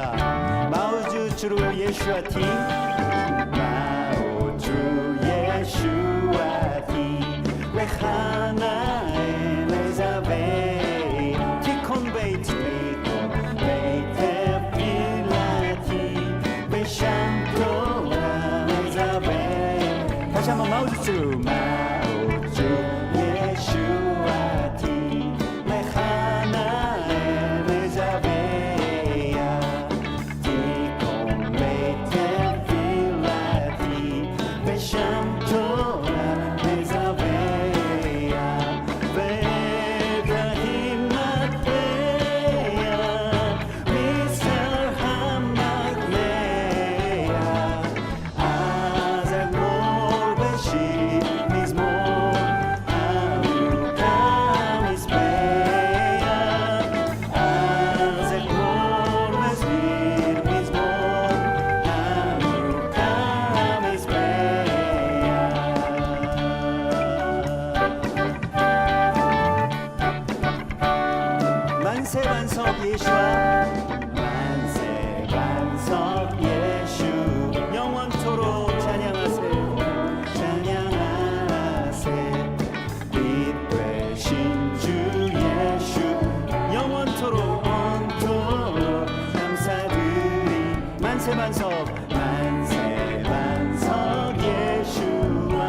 합시다. 마우주 주루 예슈아티, 마우주 예슈아티, 레하나 엘리자베, 티콘 베이트 티콘 베이트 필라티, 베샹토라 엘리자베. 다시 한번 마우주 주루, 마우주 예슈아티, 레하나 엘리자베야, 티콘 베이트 필라티, 베샹토라 엘리자베야, 베드라힘 마테야, 미스터 함막네야, 아작 몰베시 미즈모, 아무카 미스베야, 아작 몰베시 미즈모, 아무카 미스베야. 만세반석 예수와 만세반석 예수, 영원토록 찬양하세요. 찬양하세 빛 되신 주 예수, 영원토록 온토록 감사드리. 만세반석 만세반석 예수와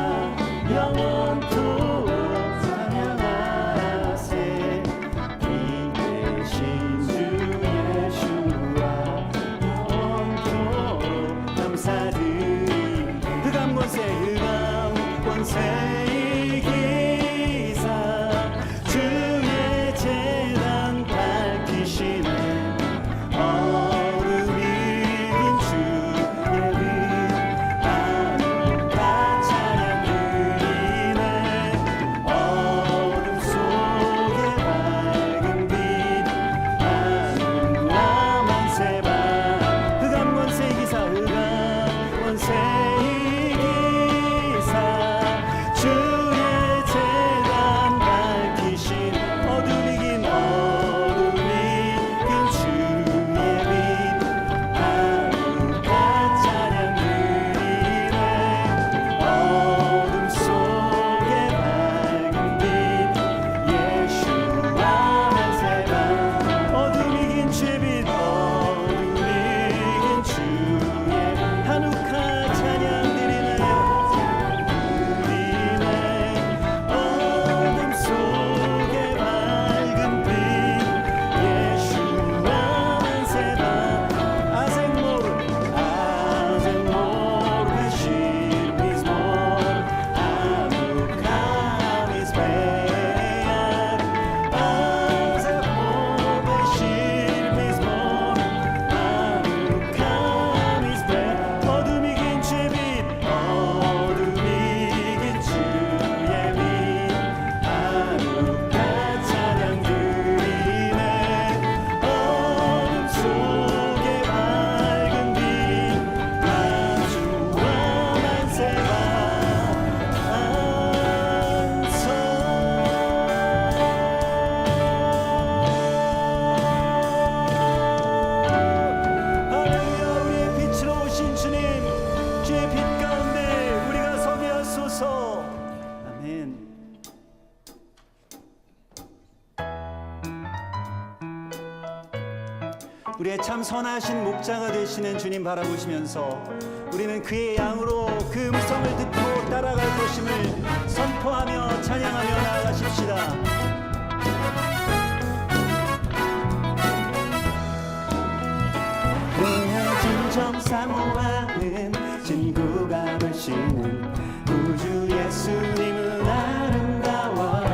영원토록 찬양하세 빛 되신 주 예수와 영원토록 감사드리. 흑암권세 이기사 주의 재단 밝히시네. 어둠이 긴 주의 빛 하늘과 찬양 드리네. 어둠 속에 밝은 빛 하늘과 만세반. 흑암권세 이기사 흑암권세 이기사 주의 재단 밝히신 어둠이 긴 주의 빛 하늘과 찬양 드리네. 어둠 속에 밝은 빛 예수와 만세반. 어둠이 긴 주의 빛 어둠이 긴 주의 한우카 찬양 드리네. 어둠 속에 밝은 빛 예수와 만세반. 아생모르 베실 미즈모, 아무카 미스베야, 아생모르 베실 미즈모, 아무카 미스베. 어둠이 긴 주의 빛 어둠이 긴 주의 빛 아무카 찬양 드리네. 어둠 속에 밝은 빛 나주와 만세반. 할렐루야. 우리의 빛으로 오신 주님, 주의 빛 가운데 우리가 서게 하소서. 아멘. 우리의 참 선하신 목자가 되시는 주님 바라보시면서 우리는 그의 양으로 그 음성을 듣고 따라갈 것임을 선포하며 찬양하며 나아가십시다. 보여진 점사모하는 친구가 되시는 우주 예수님은 아름다워라.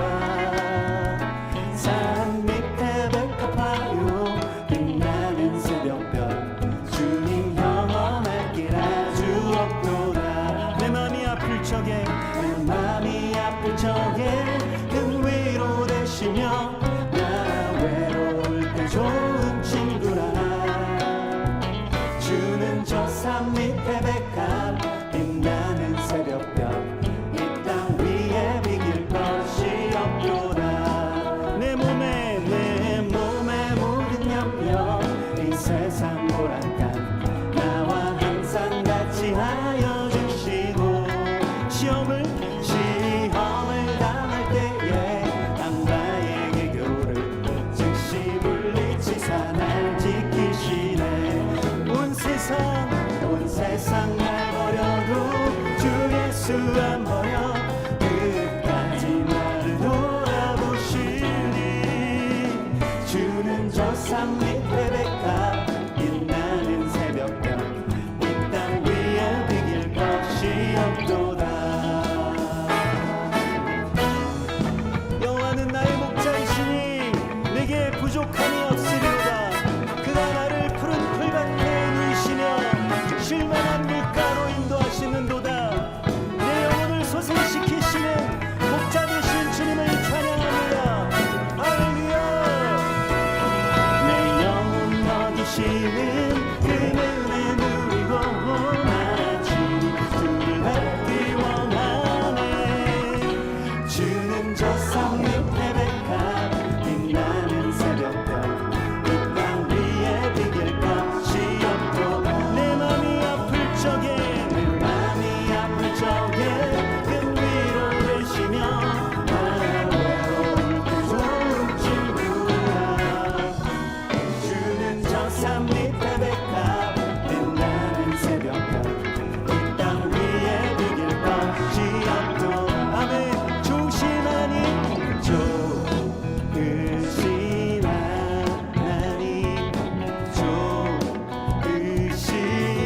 산 밑에 백합화요 빛나는 새벽별, 주님 영원할 길 아주 없도다. 내 맘이 아플 적에 등 위로 되시며 나 외로울 때 좋은 친구라. 주는 저 산 밑에 백합 빛나는 새벽별, 이 땅 위에 비길 것이 없도다. 내 몸에 모든 염려 이 세상 보라 세상 날 버려도 주 예수 안 버려 끝까지 나를 돌아보시니 주는 저 산 밑에 백합 빛나는 새벽별 이 땅 위에 비길 것이 없도다. 여호와는 나의 목자이시니 내게 부족함이 없으리로다. 그가 나를 푸른 풀밭에 누이시며 쉴만한 물가로 인도하시는도다. 내 영혼을 소생시키시는 목자 되신 주님을 찬양합니다. 할렐루야. 내 영혼 먹이시는 그 은혜 누리고 나지 주를 뵙기 원하네. 주는 저 산 밑에 백합 빛나는 새벽별 이 땅 위에 비길 것이 없도다. 내 맘이 아플 적에 큰 위로 되시며 나의 외로울 때 좋은 친구라. 주는 저 산 밑에 백합 빛나는 새벽별 이 땅 위에 비길 것이 없도다. 아멘. 조심하니 좋으신 하나님 좋으신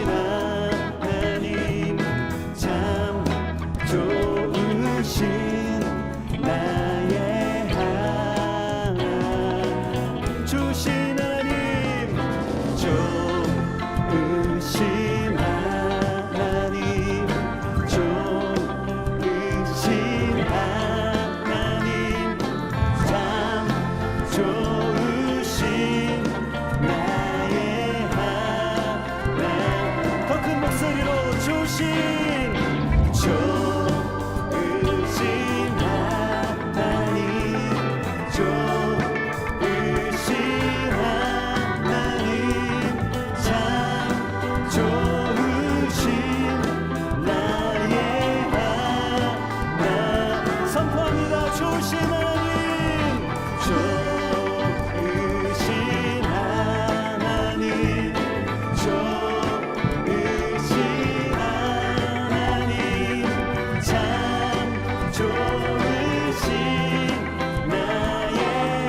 하나님 참 좋으신 나의 하나님 주신 하나님 좋으신 하나님 좋으신 하나님 참 좋으신 나의 하나님 더 큰 목소리로 주신 좋으신 하나님 좋으신 하나님 참 좋으신 나의 하나님 선포합니다. 좋으신 하나님 좋으신 하나님 좋으신 하나님 참 좋으신 나의 하나님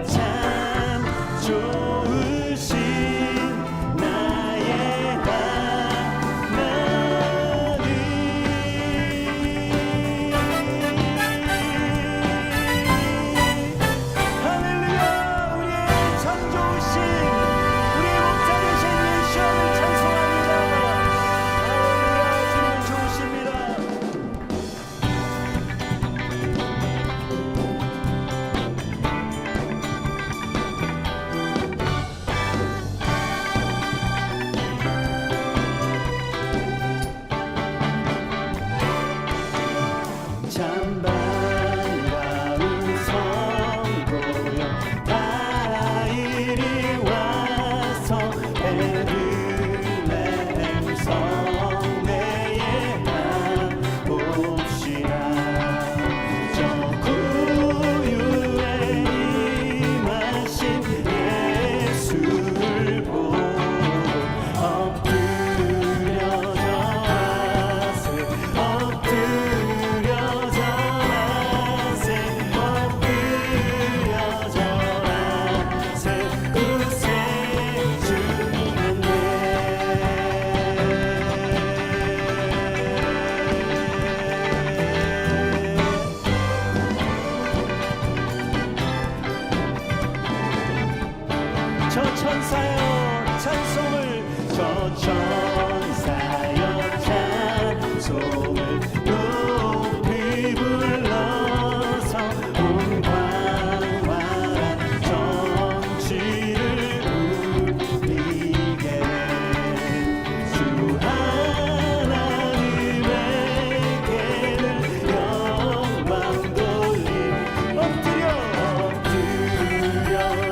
참 좋으신 나의 할렐루야. 우리의 참 좋으신 우리의 목자 되신 예수님을 찬송합니다. 할렐루야. 주님은 좋으십니다. 참 반가운 선고요 다 이리 와서 베들레헴 성내에 한 봅시다. 저 구유에 임하신 예수를 보고 엎드려 절하세 엎드려 절하세 엎드려 절하세 구세주는 저 천사여 찬송을 저 천사여 찬송을 높이 불러서 온 광활한 정취를 울리게 주 하나님에게는 영광 돌림 엎드려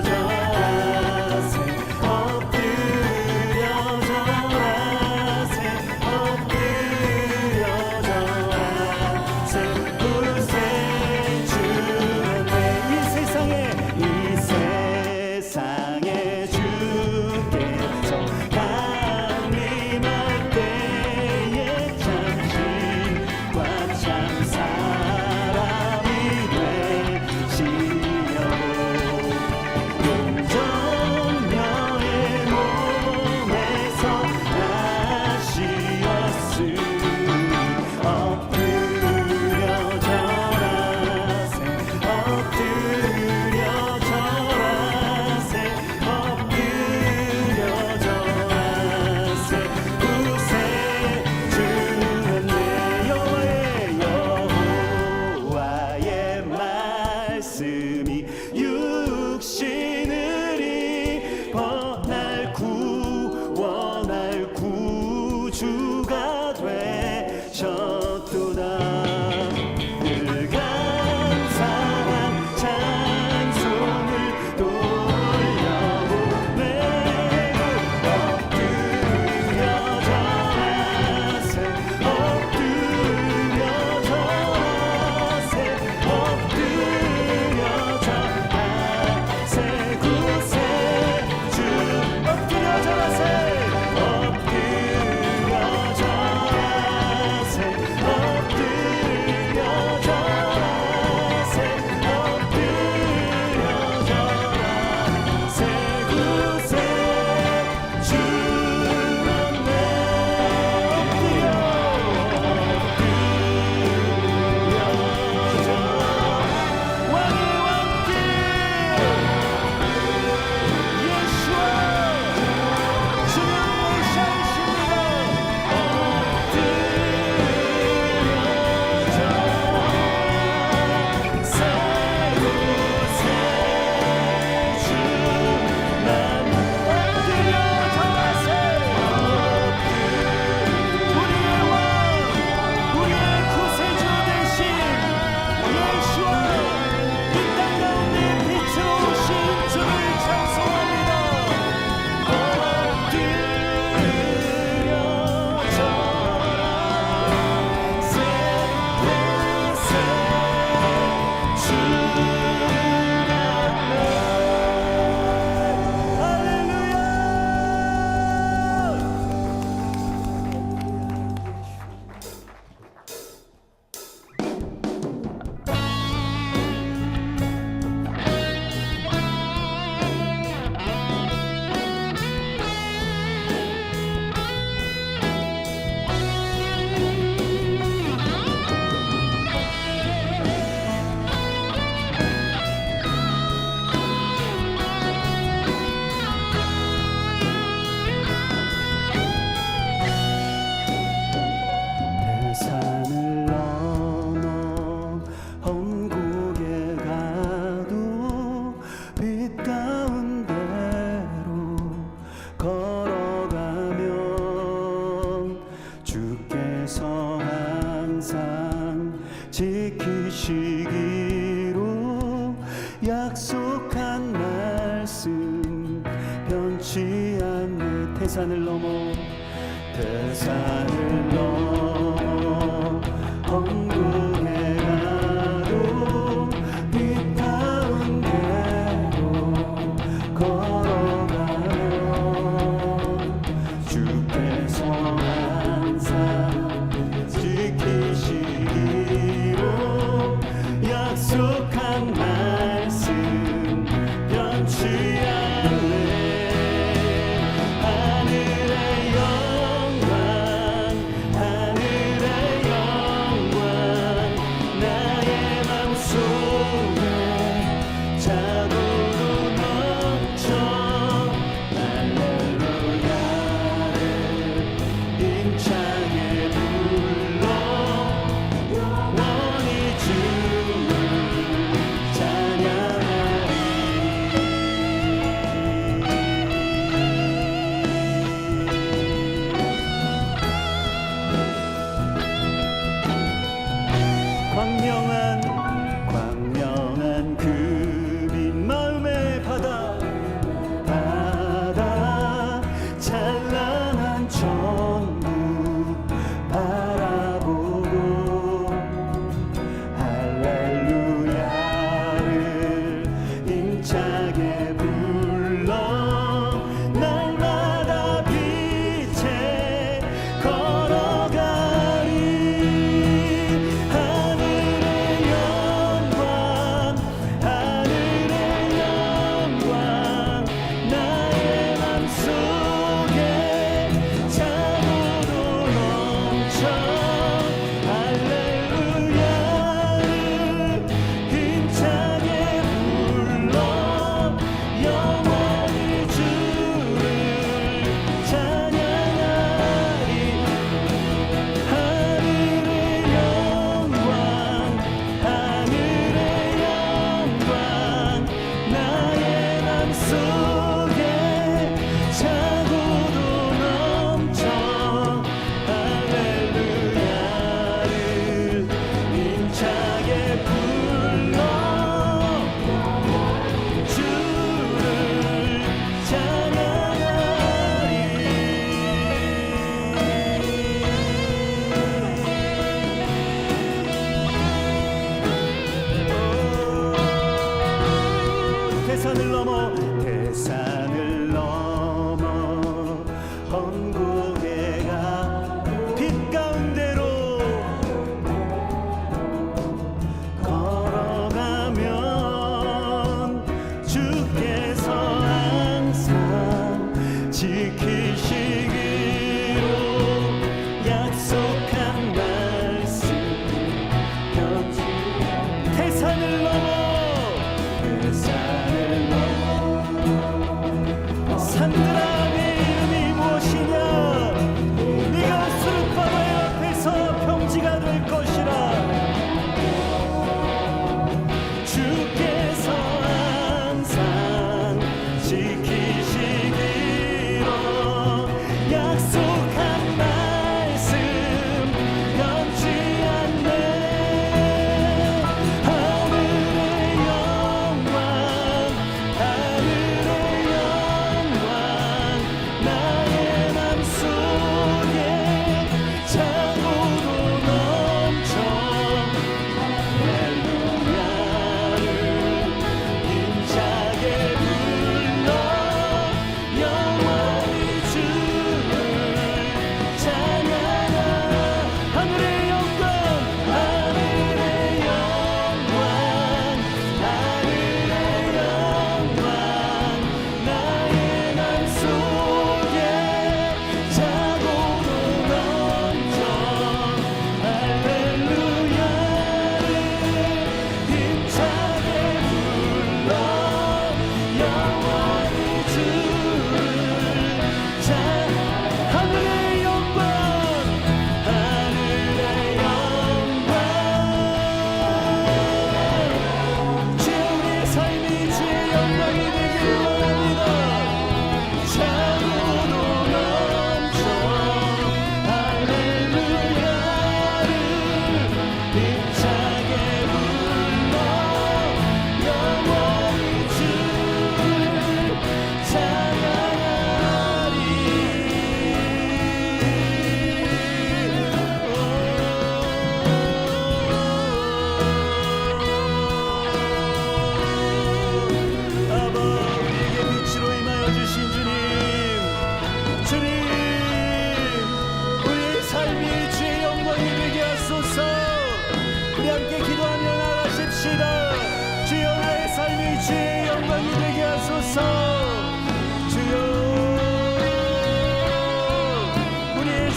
절하세 엎드려 절하세 말씀 변치 않네. 태산을 넘어 홍궁에 가도 빛 가운데로 걸어가면 주께서 항상 지키시기로 약속한 말씀 변치 않네. 하늘의 영광 나의 맘속에 자고로 넘쳐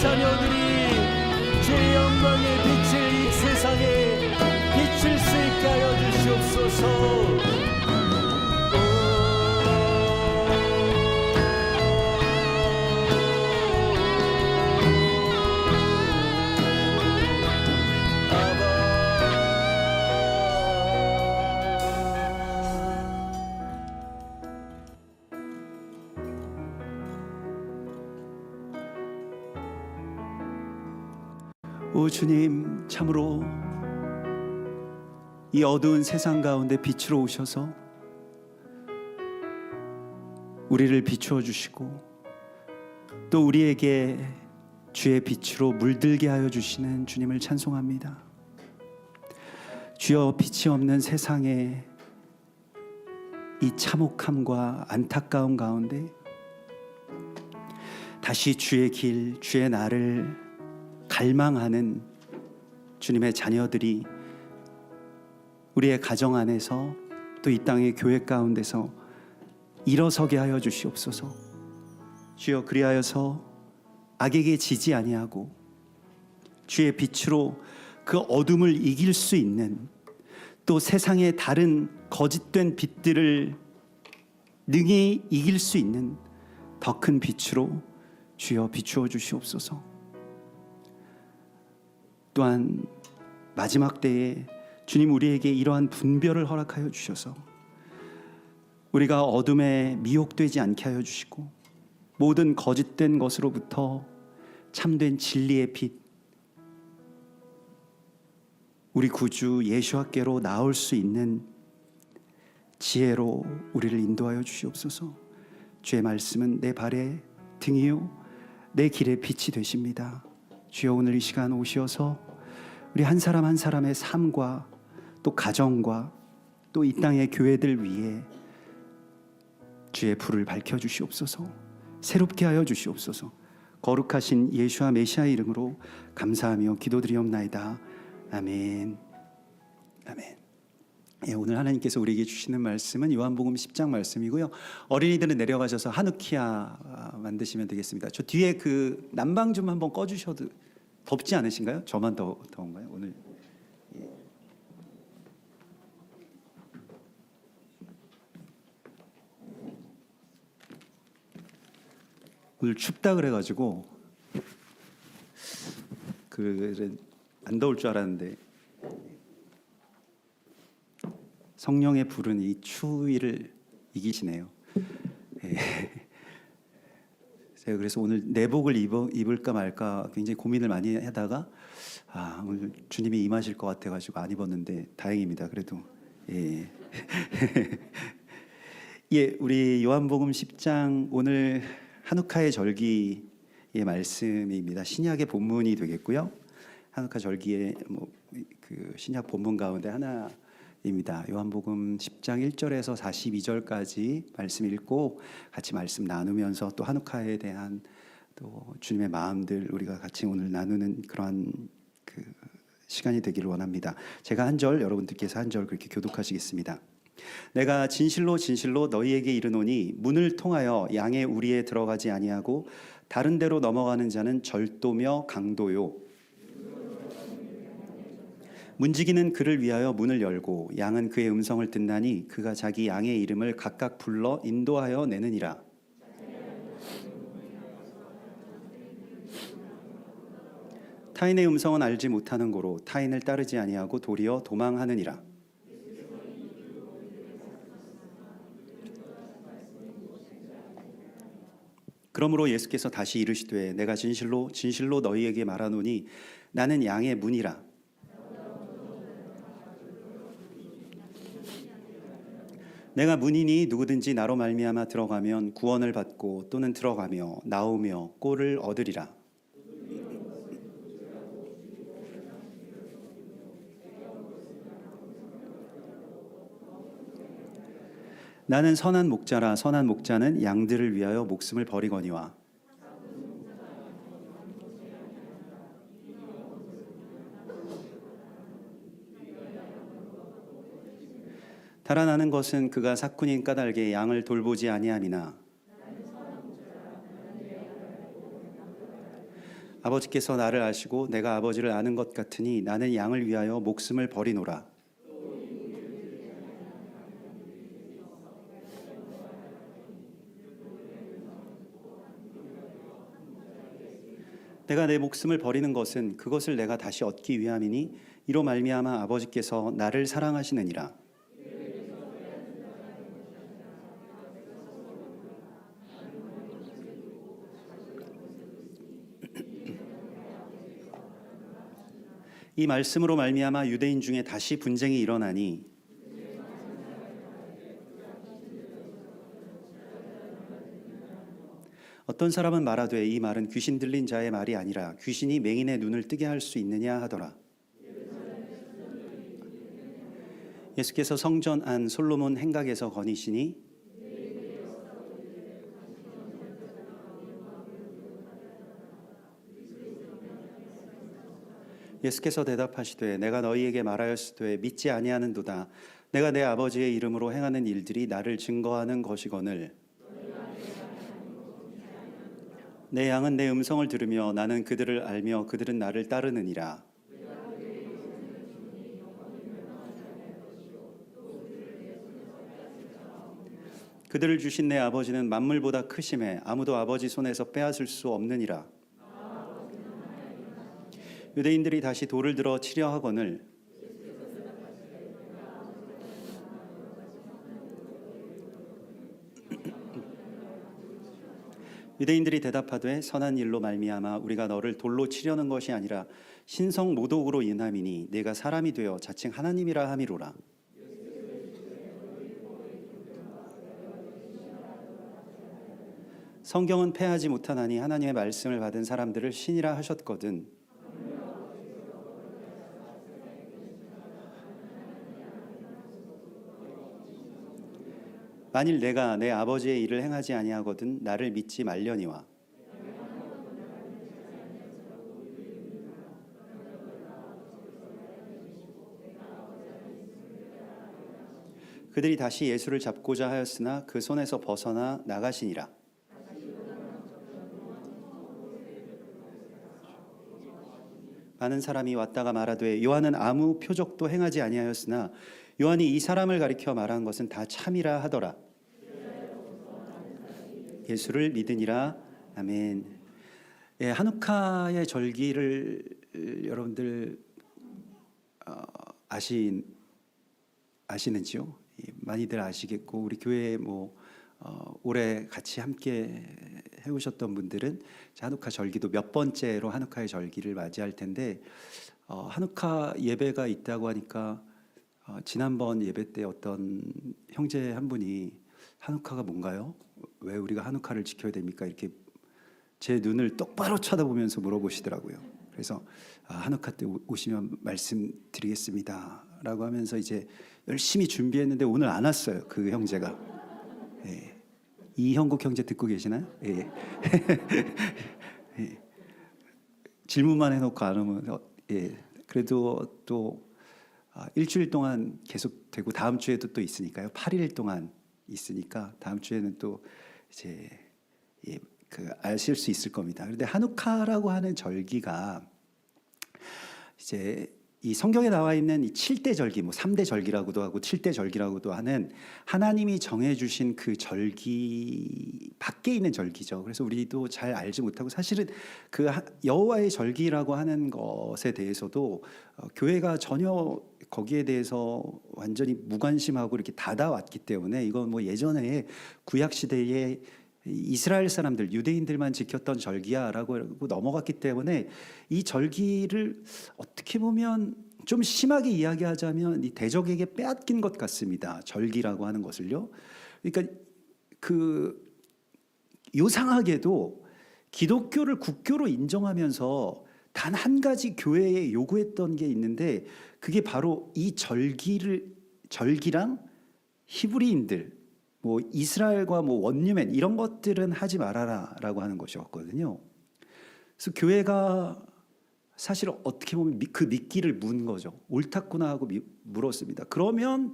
자녀들이 주의 영광의 빛을 이 세상에 비출 수 있게 하여 주시옵소서. 오 주님, 참으로 이 어두운 세상 가운데 빛으로 오셔서 우리를 비추어 주시고 또 우리에게 주의 빛으로 물들게 하여 주시는 주님을 찬송합니다. 주여, 빛이 없는 세상에 이 참혹함과 안타까움 가운데 다시 주의 길, 주의 날을 갈망하는 주님의 자녀들이 우리의 가정 안에서 또 이 땅의 교회 가운데서 일어서게 하여 주시옵소서. 주여, 그리하여서 악에게 지지 아니하고 주의 빛으로 그 어둠을 이길 수 있는, 또 세상의 다른 거짓된 빛들을 능히 이길 수 있는 더 큰 빛으로 주여 비추어 주시옵소서. 또한 마지막 때에 주님, 우리에게 이러한 분별을 허락하여 주셔서 우리가 어둠에 미혹되지 않게 하여 주시고 모든 거짓된 것으로부터 참된 진리의 빛, 우리 구주 예수와께로 나올 수 있는 지혜로 우리를 인도하여 주시옵소서. 주의 말씀은 내 발의 등이요 내 길의 빛이 되십니다. 주여, 오늘 이 시간 오시어서 우리 한 사람 한 사람의 삶과 또 가정과 또 이 땅의 교회들 위에 주의 불을 밝혀주시옵소서. 새롭게 하여 주시옵소서. 거룩하신 예수와 메시아의 이름으로 감사하며 기도드리옵나이다. 아멘. 아멘. 예, 오늘 하나님께서 우리에게 주시는 말씀은 요한복음 10장 말씀이고요. 어린이들은 내려가셔서 하누키아 만드시면 되겠습니다. 저 뒤에 그 난방 좀 한번 꺼주셔도. 덥지 않으신가요? 저만 더운가요? 오늘 예. 오늘 춥다 그래가지고 안 더울 줄 알았는데 성령의 불은 이 추위를 이기시네요. 예. 제가 그래서 오늘 내복을 입을까 말까 굉장히 고민을 많이 하다가 오늘 주님이 임하실 것 같아가지고 안 입었는데 다행입니다. 그래도 예. 예, 우리 요한복음 10장 오늘 하누카의 절기의 말씀입니다. 신약의 본문이 되겠고요. 하누카 절기의 그 신약 본문 가운데 하나입니다. 요한복음 10장 1절에서 42절까지 말씀 읽고 같이 말씀 나누면서 또 하누카에 대한 또 주님의 마음들 우리가 같이 오늘 나누는 그러한 그 시간이 되기를 원합니다. 제가 한 절, 여러분들께서 한 절 그렇게 교독하시겠습니다. 내가 진실로 진실로 너희에게 이르노니 문을 통하여 양의 우리에 들어가지 아니하고 다른 데로 넘어가는 자는 절도며 강도요 문지기는 그를 위하여 문을 열고 양은 그의 음성을 듣나니 그가 자기 양의 이름을 각각 불러 인도하여 내느니라. 타인의 음성은 알지 못하는 고로 타인을 따르지 아니하고 도리어 도망하느니라. 그러므로 예수께서 다시 이르시되 내가 진실로 진실로 너희에게 말하노니 나는 양의 문이라. 내가 문이니 누구든지 나로 말미암아 들어가면 구원을 받고 또는 들어가며 나오며 꼴을 얻으리라. 나는 선한 목자라. 선한 목자는 양들을 위하여 목숨을 버리거니와 달아나는 것은 그가 삭군인 까닭에 양을 돌보지 아니함이나 아버지께서 나를 아시고 내가 아버지를 아는 것 같으니 나는 양을 위하여 목숨을 버리노라. 내가 내 목숨을 버리는 것은 그것을 내가 다시 얻기 위함이니 이로 말미암아 아버지께서 나를 사랑하시느니라. 이 말씀으로 말미암아 유대인 중에 다시 분쟁이 일어나니 어떤 사람은 말하되 이 말은 귀신 들린 자의 말이 아니라 귀신이 맹인의 눈을 뜨게 할 수 있느냐 하더라. 예수께서 성전 안 솔로몬 행각에서 거니시니 예수께서 대답하시되 내가 너희에게 말하였으되 믿지 아니하는도다. 내가 내 아버지의 이름으로 행하는 일들이 나를 증거하는 것이거늘 내 양은 내 음성을 들으며 나는 그들을 알며 그들은 나를 따르느니라. 그들을 주신 내 아버지는 만물보다 크심에 아무도 아버지 손에서 빼앗을 수 없느니라. 유대인들이 다시 돌을 들어 치려 하거늘 유대인들이 대답하되 선한 일로 말미암아 우리가 너를 돌로 치려는 것이 아니라 신성 모독으로 인함이니 내가 사람이 되어 자칭 하나님이라 함이로라. 성경은 패하지 못하나니 하나님의 말씀을 받은 사람들을 신이라 하셨거든. 만일 내가 내 아버지의 일을 행하지 아니하거든 나를 믿지 말려니와. 그들이 다시 예수를 잡고자 하였으나 그 손에서 벗어나 나가시니라. 많은 사람이 왔다가 말하되 요한은 아무 표적도 행하지 아니하였으나 요한이 이 사람을 가리켜 말한 것은 다 참이라 하더라. 예수를 믿으니라. 아멘. 예, 한우카의 절기를 여러분들 아시는지요? 예, 많이들 아시겠고 우리 교회에 올해 같이 함께 해오셨던 분들은 한우카 절기도 몇 번째로 한우카의 절기를 맞이할 텐데 한우카 예배가 있다고 하니까 지난번 예배 때 어떤 형제 한 분이 한우카가 뭔가요? 왜 우리가 한우카를 지켜야 됩니까? 이렇게 제 눈을 똑바로 쳐다보면서 물어보시더라고요. 그래서 한우카 때 오시면 말씀드리겠습니다 라고 하면서 이제 열심히 준비했는데 오늘 안 왔어요. 그 형제가. 예. 이형국 형제 듣고 계시나요? 예. 예. 질문만 해놓고 안 오면 예. 그래도 또 일주일 동안 계속 되고 다음 주에도 또 있으니까요. 8일 동안 있으니까 다음 주에는 또 이제 아실 수 있을 겁니다. 그런데 한우카라고 하는 절기가 이제 이 성경에 나와 있는 이 7대 절기, 3대 절기라고도 하고 7대 절기라고도 하는 하나님이 정해주신 그 절기 밖에 있는 절기죠. 그래서 우리도 잘 알지 못하고 사실은 그 여호와의 절기라고 하는 것에 대해서도 교회가 전혀 거기에 대해서 완전히 무관심하고 이렇게 닫아왔기 때문에 이건 예전에 구약 시대에 이스라엘 사람들, 유대인들만 지켰던 절기야라고 넘어갔기 때문에 이 절기를 어떻게 보면 좀 심하게 이야기하자면 이 대적에게 빼앗긴 것 같습니다. 절기라고 하는 것을요. 그러니까 요상하게도 기독교를 국교로 인정하면서 단 한 가지 교회에 요구했던 게 있는데 그게 바로 이 절기랑 히브리인들 이스라엘과 원유맨 이런 것들은 하지 말아라라고 하는 것이었거든요. 그래서 교회가 사실 어떻게 보면 그 미끼를 문 거죠. 옳았구나 하고 물었습니다. 그러면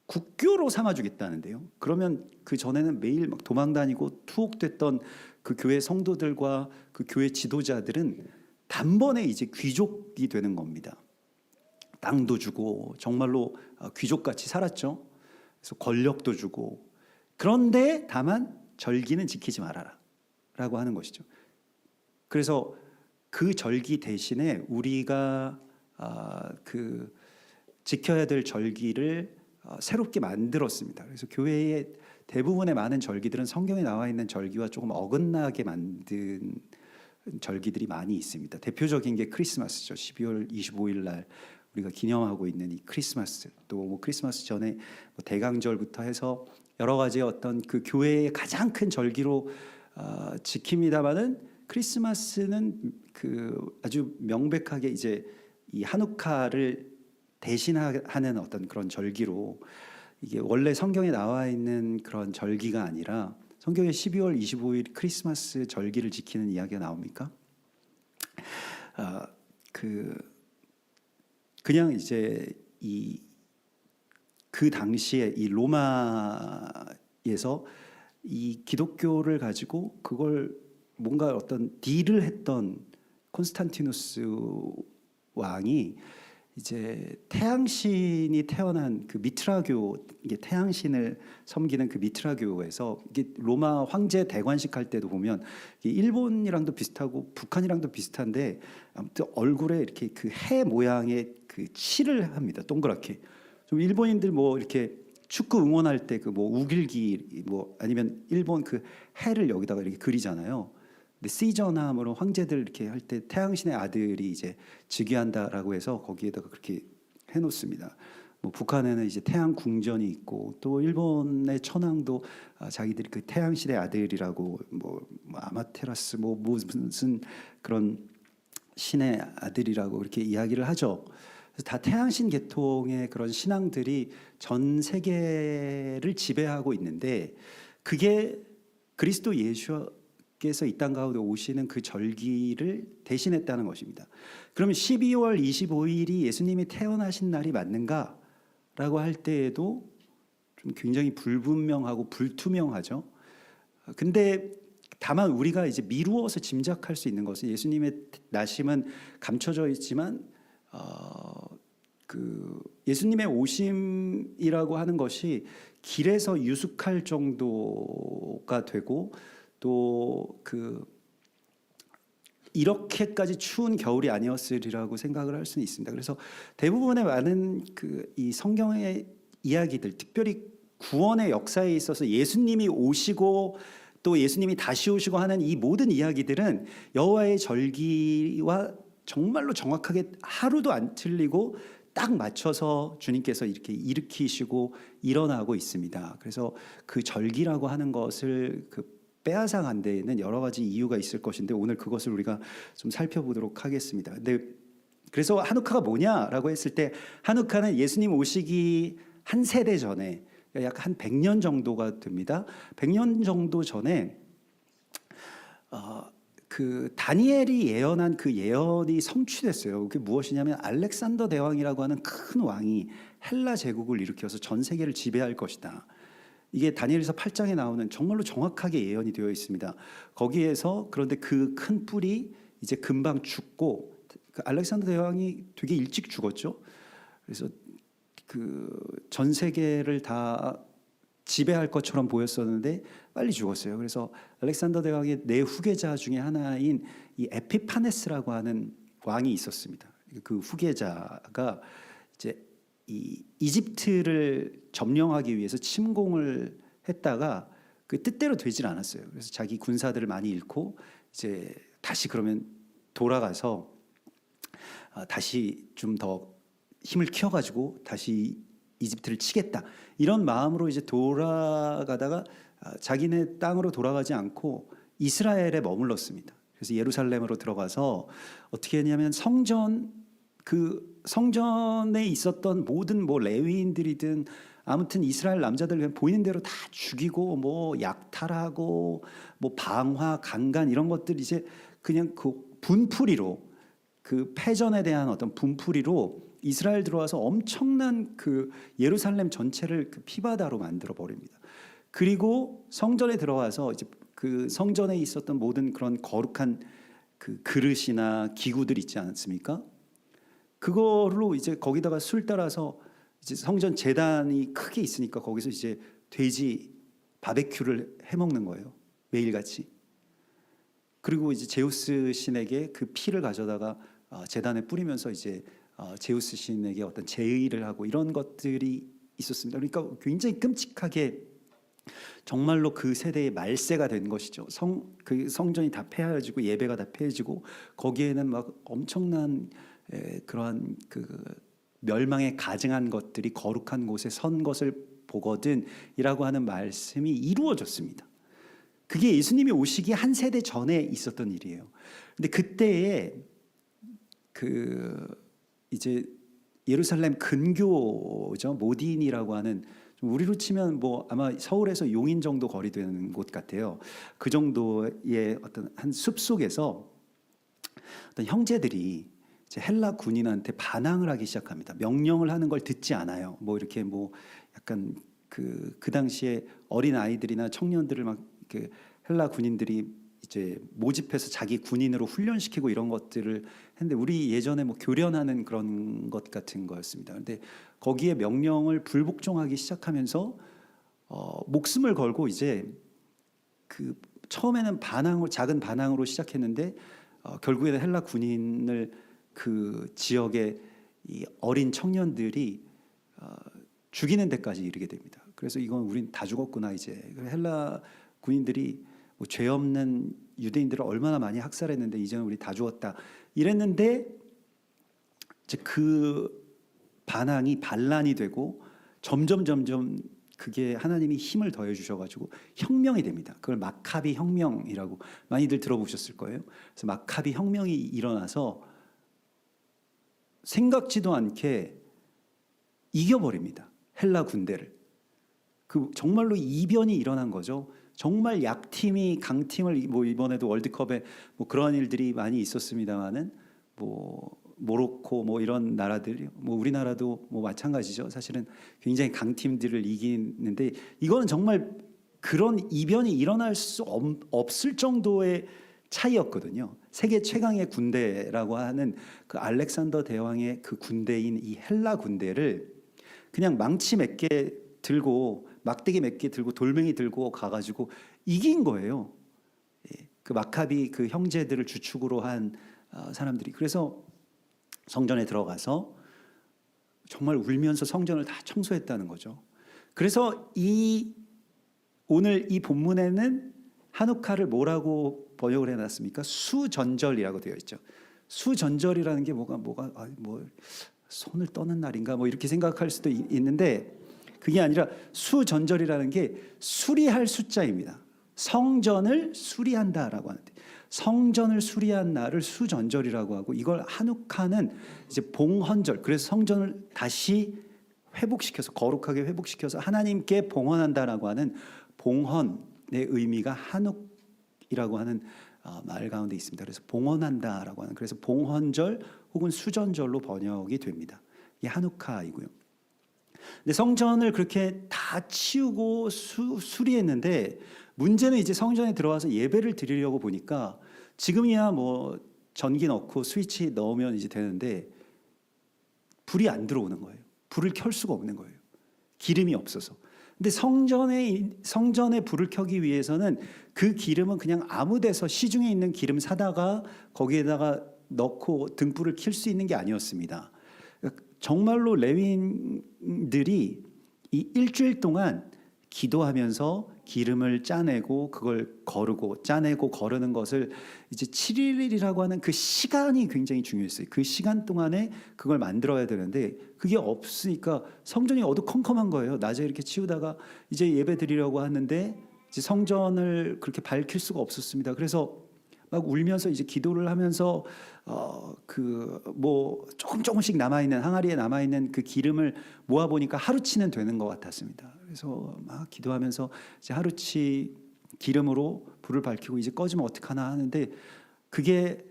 국교로 삼아주겠다는데요. 그러면 그 전에는 매일 막 도망다니고 투옥됐던 그 교회 성도들과 그 교회 지도자들은 단번에 이제 귀족이 되는 겁니다. 땅도 주고 정말로 귀족같이 살았죠. 그래서 권력도 주고. 그런데 다만 절기는 지키지 말아라 라고 하는 것이죠. 그래서 그 절기 대신에 우리가 그 지켜야 될 절기를 새롭게 만들었습니다. 그래서 교회의 대부분의 많은 절기들은 성경에 나와 있는 절기와 조금 어긋나게 만든 절기들이 많이 있습니다. 대표적인 게 크리스마스죠. 12월 25일 날 우리가 기념하고 있는 이 크리스마스, 또 뭐 크리스마스 전에 뭐 대강절부터 해서 여러 가지 어떤 그 교회의 가장 큰 절기로 지킵니다만은 크리스마스는 그 아주 명백하게 이제 이 하누카를 대신하는 어떤 그런 절기로, 이게 원래 성경에 나와 있는 그런 절기가 아니라 성경에 12월 25일 크리스마스 절기를 지키는 이야기가 나옵니까? 그냥 이제 그 당시에 이 로마에서 이 기독교를 가지고 그걸 뭔가 어떤 딜을 했던 콘스탄티누스 왕이 이제 태양신이 태어난 그 미트라교, 이게 태양신을 섬기는 그 미트라교에서, 이게 로마 황제 대관식 할 때도 보면 일본이랑도 비슷하고 북한이랑도 비슷한데 아무튼 얼굴에 이렇게 그 해 모양의 그 칠을 합니다. 동그랗게. 좀 일본인들 뭐 이렇게 축구 응원할 때 그 뭐 우길기 뭐 아니면 일본 그 해를 여기다가 이렇게 그리잖아요. 근데 시전함으로 황제들 이렇게 할 때 태양신의 아들이 이제 즉위한다라고 해서 거기에다가 그렇게 해놓습니다. 뭐 북한에는 이제 태양 궁전이 있고, 또 일본의 천황도 자기들이 그 태양신의 아들이라고 뭐 아마테라스 뭐 무슨 그런 신의 아들이라고 이렇게 이야기를 하죠. 그래서 다 태양신 계통의 그런 신앙들이 전 세계를 지배하고 있는데, 그게 그리스도 예수께서 이 땅 가운데 오시는 그 절기를 대신했다는 것입니다. 그러면 12월 25일이 예수님이 태어나신 날이 맞는가라고 할 때에도 좀 굉장히 불분명하고 불투명하죠. 근데 다만 우리가 이제 미루어서 짐작할 수 있는 것은, 예수님의 나심은 감춰져 있지만 그 예수님의 오심이라고 하는 것이 길에서 유숙할 정도가 되고, 또 그 이렇게까지 추운 겨울이 아니었으리라고 생각을 할 수는 있습니다. 그래서 대부분의 많은 그 이 성경의 이야기들, 특별히 구원의 역사에 있어서 예수님이 오시고 또 예수님이 다시 오시고 하는 이 모든 이야기들은 여호와의 절기와 정말로 정확하게 하루도 안 틀리고 딱 맞춰서 주님께서 이렇게 일으키시고 일어나고 있습니다. 그래서 그 절기라고 하는 것을 빼앗아간 데에는 여러 가지 이유가 있을 것인데, 오늘 그것을 우리가 좀 살펴보도록 하겠습니다. 근데 그래서 하누카가 뭐냐라고 했을 때, 하누카는 예수님 오시기 한 세대 전에, 약 한 100년 정도가 됩니다. 100년 정도 전에 그 다니엘이 예언한 그 예언이 성취됐어요. 그게 무엇이냐면, 알렉산더 대왕이라고 하는 큰 왕이 헬라 제국을 일으켜서 전 세계를 지배할 것이다. 이게 다니엘서 8장에 나오는 정말로 정확하게 예언이 되어 있습니다. 거기에서 그런데 그 큰 뿔이 이제 금방 죽고, 그 알렉산더 대왕이 되게 일찍 죽었죠. 그래서 그 전 세계를 다 지배할 것처럼 보였었는데 빨리 죽었어요. 그래서 알렉산더 대왕의 네 후계자 중에 하나인 이 에피파네스라고 하는 왕이 있었습니다. 그 후계자가 이제 이 이집트를 점령하기 위해서 침공을 했다가 그 뜻대로 되질 않았어요. 그래서 자기 군사들을 많이 잃고 이제 다시 그러면 돌아가서 다시 좀 더 힘을 키워가지고 다시 이집트를 치겠다, 이런 마음으로 이제 돌아가다가 자기네 땅으로 돌아가지 않고 이스라엘에 머물렀습니다. 그래서 예루살렘으로 들어가서 어떻게 했냐면, 그 성전에 있었던 모든 뭐 레위인들이든 아무튼 이스라엘 남자들 그냥 보이는 대로 다 죽이고, 뭐 약탈하고, 뭐 방화, 강간 이런 것들 이제 그냥 그 분풀이로, 그 패전에 대한 어떤 분풀이로 이스라엘 들어와서 엄청난 그 예루살렘 전체를 그 피바다로 만들어 버립니다. 그리고 성전에 들어와서 이제 그 성전에 있었던 모든 그런 거룩한 그 그릇이나 기구들 있지 않습니까? 그걸로 이제 거기다가 술 따라서 이제 성전 제단이 크게 있으니까 거기서 이제 돼지 바베큐를 해 먹는 거예요. 매일같이. 그리고 이제 제우스 신에게 그 피를 가져다가 제단에 뿌리면서 이제 제우스 신에게 어떤 제의를 하고 이런 것들이 있었습니다. 그러니까 굉장히 끔찍하게 정말로 그 세대의 말세가 된 것이죠. 그 성전이 다 폐하여지고 예배가 다 폐해지고 거기에는 막 엄청난 그러한 그 멸망에 가증한 것들이 거룩한 곳에 선 것을 보거든이라고 하는 말씀이 이루어졌습니다. 그게 예수님이 오시기 한 세대 전에 있었던 일이에요. 근데 그때에 그 이제 예루살렘 근교죠, 모딘이라고 하는, 우리로 치면 뭐 아마 서울에서 용인 정도 거리 되는 곳 같아요. 그 정도의 어떤 한 숲속에서 어떤 형제들이 이제 헬라 군인한테 반항을 하기 시작합니다. 명령을 하는 걸 듣지 않아요. 뭐 이렇게 뭐 약간 그 당시에 어린 아이들이나 청년들을 막 그 헬라 군인들이 이제 모집해서 자기 군인으로 훈련시키고 이런 것들을 했는데 우리 예전에 뭐 교련하는 그런 것 같은 거였습니다. 근데 거기에 명령을 불복종하기 시작하면서 목숨을 걸고 이제 그 처음에는 작은 반항으로 시작했는데 결국에는 헬라 군인을 그 지역의 이 어린 청년들이 죽이는 데까지 이르게 됩니다. 그래서 이건 우린 다 죽었구나 이제. 헬라 군인들이 뭐 죄 없는 유대인들을 얼마나 많이 학살했는데 이제는 우리 다 죽었다 이랬는데 이제 그 반항이 반란이 되고 점점 그게 하나님이 힘을 더해 주셔가지고 혁명이 됩니다. 그걸 마카비 혁명이라고 많이들 들어보셨을 거예요. 그래서 마카비 혁명이 일어나서 생각지도 않게 이겨버립니다. 헬라 군대를. 그 정말로 이변이 일어난 거죠. 정말 약팀이 강팀을, 뭐 이번에도 월드컵에 뭐 그런 일들이 많이 있었습니다만은 뭐 모로코 뭐 이런 나라들, 뭐 우리나라도 뭐 마찬가지죠. 사실은 굉장히 강팀들을 이기는데 이거는 정말 그런 이변이 일어날 수 없을 정도의 차이였거든요. 세계 최강의 군대라고 하는 그 알렉산더 대왕의 그 군대인 이 헬라 군대를 그냥 망치 몇 개 들고 막대기 몇 개 들고 돌멩이 들고 가가지고 이긴 거예요. 그 마카비 그 형제들을 주축으로 한 사람들이. 그래서 성전에 들어가서 정말 울면서 성전을 다 청소했다는 거죠. 그래서 오늘 이 본문에는 한우카를 뭐라고 번역을 해놨습니까? 수전절이라고 되어 있죠. 수전절이라는 게 뭐 손을 떠는 날인가 뭐 이렇게 생각할 수도 있는데 그게 아니라 수전절이라는 게 수리할 숫자입니다. 성전을 수리한다라고 하는데 성전을 수리한 날을 수전절이라고 하고 이걸 한우카는 이제 봉헌절, 그래서 성전을 다시 회복시켜서 거룩하게 회복시켜서 하나님께 봉헌한다라고 하는 봉헌의 의미가 한욱이라고 하는 말 가운데 있습니다. 그래서 봉헌한다라고 하는, 그래서 봉헌절 혹은 수전절로 번역이 됩니다. 이게 한우카이고요. 근데 성전을 그렇게 다 치우고 수리했는데 문제는 이제 성전에 들어와서 예배를 드리려고 보니까 지금이야 뭐 전기 넣고 스위치 넣으면 이제 되는데 불이 안 들어오는 거예요. 불을 켤 수가 없는 거예요. 기름이 없어서. 근데 성전에 불을 켜기 위해서는 그 기름은 그냥 아무 데서 시중에 있는 기름 사다가 거기에다가 넣고 등불을 켤 수 있는 게 아니었습니다. 정말로 레위인들이 이 일주일 동안 기도하면서 기름을 짜내고 그걸 거르고 짜내고 거르는 것을 이제 7일이라고 하는 그 시간이 굉장히 중요했어요. 그 시간 동안에 그걸 만들어야 되는데 그게 없으니까 성전이 어두컴컴한 거예요. 낮에 이렇게 치우다가 이제 예배 드리려고 하는데 이제 성전을 그렇게 밝힐 수가 없었습니다. 그래서 막 울면서 이제 기도를 하면서 그 뭐 조금씩 남아있는 항아리에 남아있는 그 기름을 모아 보니까 하루치는 되는 것 같았습니다. 그래서 막 기도하면서 이제 하루치 기름으로 불을 밝히고 이제 꺼지면 어떡하나 하는데 그게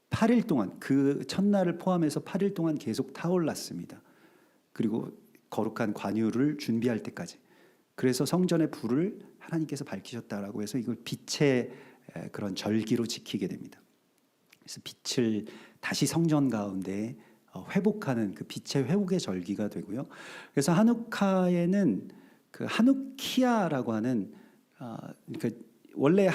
8일 동안 그 첫날을 포함해서 8일 동안 계속 타올랐습니다. 그리고 거룩한 관유를 준비할 때까지. 그래서 성전의 불을 하나님께서 밝히셨다라고 해서 이걸 빛의 그런 절기로 지키게 됩니다. 그래서 빛을 다시 성전 가운데 회복하는 그 빛의 회복의 절기가 되고요. 그래서 하누카에는 그 하누키아라고 하는 그러니까 원래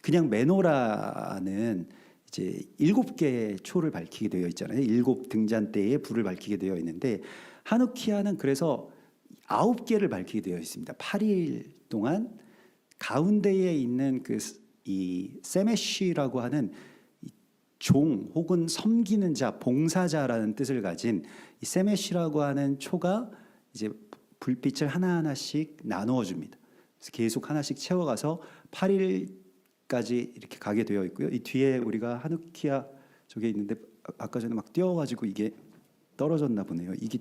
그냥 메노라는 이제 7개의 초를 밝히게 되어 있잖아요. 7 등잔대에 불을 밝히게 되어 있는데 하누키아는 그래서 9개를 밝히게 되어 있습니다. 8일 동안 가운데에 있는 이 세메쉬라고 하는 종 혹은 섬기는 자, 봉사자라는 뜻을 가진 이 세메쉬라고 하는 초가 이제 불빛을 하나하나씩 나누어 줍니다. 그래서 계속 하나씩 채워가서 8일까지 이렇게 가게 되어 있고요. 이 뒤에 우리가 하누키아 저게 있는데 아까 전에 막 뛰어가지고 이게 떨어졌나 보네요. 이게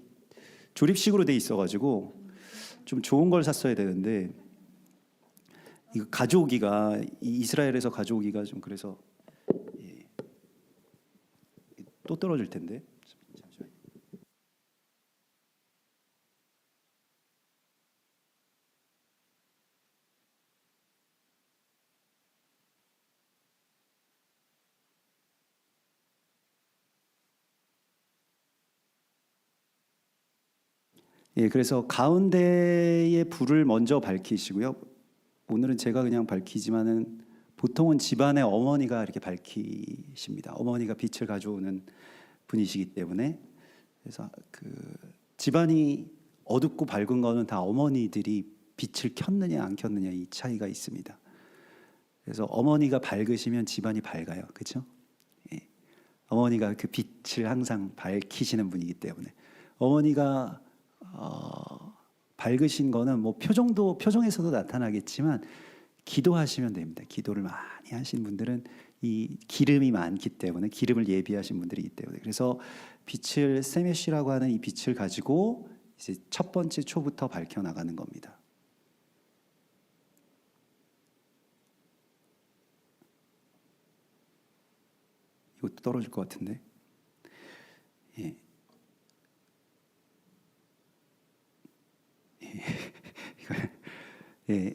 조립식으로 돼 있어가지고 좀 좋은 걸 샀어야 되는데 이거 가져오기가 이스라엘에서 가져오기가 좀 그래서 또 떨어질 텐데. 잠시만요. 그래서 가운데의 불을 먼저 밝히시고요. 오늘은 제가 그냥 밝히지만은 보통은 집안의 어머니가 이렇게 밝히십니다. 어머니가 빛을 가져오는 분이시기 때문에 그래서 그 집안이 어둡고 밝은 거는 다 어머니들이 빛을 켰느냐 안 켰느냐 이 차이가 있습니다. 그래서 어머니가 밝으시면 집안이 밝아요, 그렇죠? 어머니가 그 빛을 항상 밝히시는 분이기 때문에 어머니가 밝으신 거는 뭐 표정에서도 나타나겠지만 기도하시면 됩니다. 기도를 많이 하신 분들은 이 기름이 많기 때문에 기름을 예비하신 분들이기 때문에 그래서 빛을 세메시라고 하는 이 빛을 가지고 이제 첫 번째 초부터 밝혀 나가는 겁니다. 이것도 떨어질 것 같은데.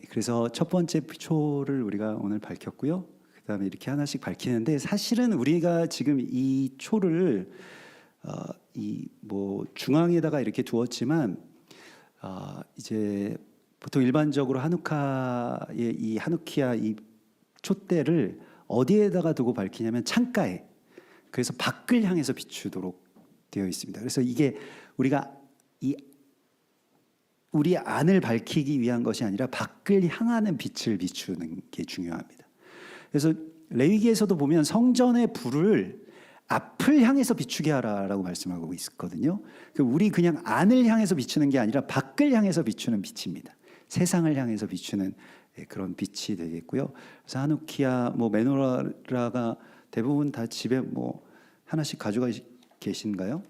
그래서 첫 번째 초를 우리가 오늘 밝혔고요. 그다음에 이렇게 하나씩 밝히는데 사실은 우리가 지금 이 초를 이 뭐 중앙에다가 이렇게 두었지만 이제 보통 일반적으로 하누카의 이 하누키아 이 촛대를 어디에다가 두고 밝히냐면 창가에. 그래서 밖을 향해서 비추도록 되어 있습니다. 그래서 이게 우리가 우리 안을 밝히기 위한 것이 아니라 밖을 향하는 빛을 비추는 게 중요합니다. 그래서 레위기에서도 보면 성전의 불을 앞을 향해서 비추게 하라라고 말씀하고 있거든요. 우리 그냥 안을 향해서 비추는 게 아니라 밖을 향해서 비추는 빛입니다. 세상을 향해서 비추는 그런 빛이 되겠고요. 그래서 하누키아, 뭐 메노라가 대부분 다 집에 뭐 하나씩 가지고 계신가요?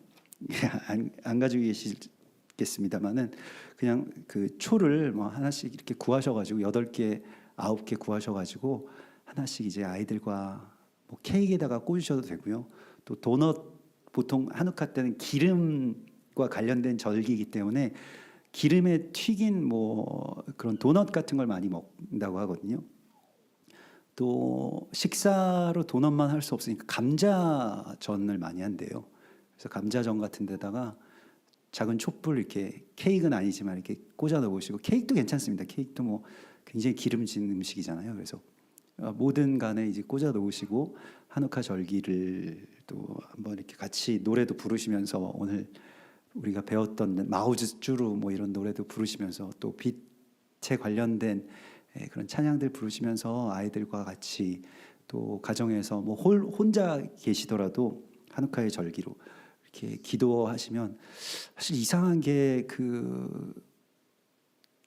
안 가지고 계시겠습니다만은 그냥 그 초를 뭐 하나씩 이렇게 구하셔가지고 8개, 9개 구하셔가지고 하나씩 이제 아이들과 뭐 케이크에다가 꽂으셔도 되고요. 또 도넛 보통 하누카 때는 기름과 관련된 절기이기 때문에 기름에 튀긴 뭐 그런 도넛 같은 걸 많이 먹는다고 하거든요. 또 식사로 도넛만 할 수 없으니까 감자전을 많이 한대요. 그래서 감자전 같은 데다가 작은 촛불 이렇게 케이크는 아니지만 이렇게 꽂아 놓으시고 케이크도 괜찮습니다. 케이크도 뭐 굉장히 기름진 음식이잖아요. 그래서 모든 간에 이제 꽂아 놓으시고 하누카 절기를 또 한번 이렇게 같이 노래도 부르시면서 오늘 우리가 배웠던 마오즈쭈루 뭐 이런 노래도 부르시면서 또 빛에 관련된 그런 찬양들 부르시면서 아이들과 같이 또 가정에서 뭐 혼자 계시더라도 하누카의 절기로 이렇게 기도하시면 사실 이상한 게 그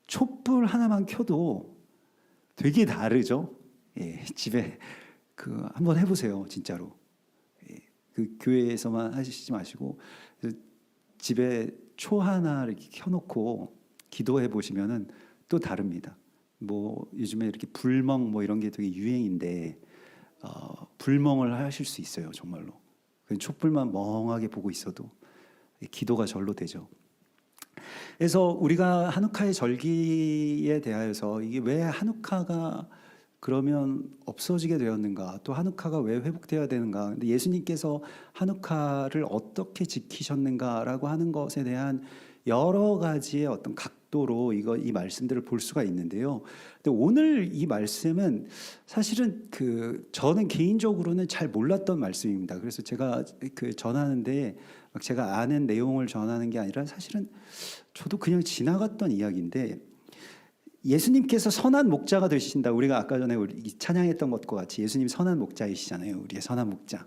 촛불 하나만 켜도 되게 다르죠. 집에 그 한번 해보세요, 진짜로. 그 교회에서만 하시지 마시고 집에 초 하나 이렇게 켜놓고 기도해 보시면은 또 다릅니다. 뭐 요즘에 이렇게 불멍 뭐 이런 게 되게 유행인데 불멍을 하실 수 있어요, 정말로. 촛불만 멍하게 보고 있어도 기도가 절로 되죠. 그래서 우리가 한우카의 절기에 대하여서 이게 왜 한우카가 그러면 없어지게 되었는가, 또 한우카가 왜 회복되어야 되는가, 근데 예수님께서 한우카를 어떻게 지키셨는가라고 하는 것에 대한 여러 가지의 어떤 각도로 이 말씀들을 볼 수가 있는데요. 근데 오늘 이 말씀은 사실은 저는 개인적으로는 잘 몰랐던 말씀입니다. 그래서 제가 전하는데 막 제가 아는 내용을 전하는 게 아니라 사실은 저도 그냥 지나갔던 이야기인데, 예수님께서 선한 목자가 되신다. 우리가 아까 전에 찬양했던 것과 같이 예수님 선한 목자이시잖아요. 우리의 선한 목자.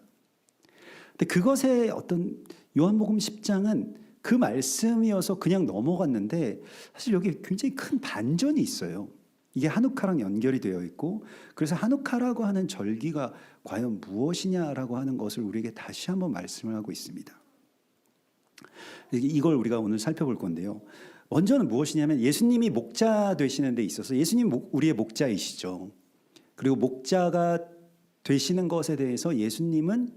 근데 그것의 어떤 요한복음 10장은 그 말씀이어서 그냥 넘어갔는데, 사실 여기 굉장히 큰 반전이 있어요. 이게 한우카랑 연결이 되어 있고, 그래서 한우카라고 하는 절기가 과연 무엇이냐라고 하는 것을 우리에게 다시 한번 말씀을 하고 있습니다. 이걸 우리가 오늘 살펴볼 건데요. 먼저는 무엇이냐면 예수님이 목자 되시는 데 있어서, 예수님 우리의 목자이시죠. 그리고 목자가 되시는 것에 대해서 예수님은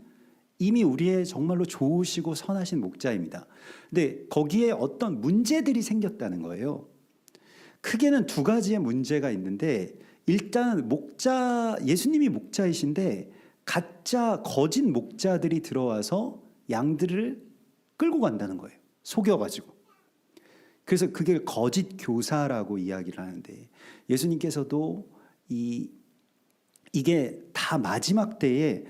이미 우리의 정말로 좋으시고 선하신 목자입니다. 근데 거기에 어떤 문제들이 생겼다는 거예요. 크게는 두 가지의 문제가 있는데, 일단 예수님이 목자이신데 가짜 거짓 목자들이 들어와서 양들을 끌고 간다는 거예요. 속여가지고. 그래서 그게 거짓 교사라고 이야기를 하는데, 예수님께서도 이게 다 마지막 때에,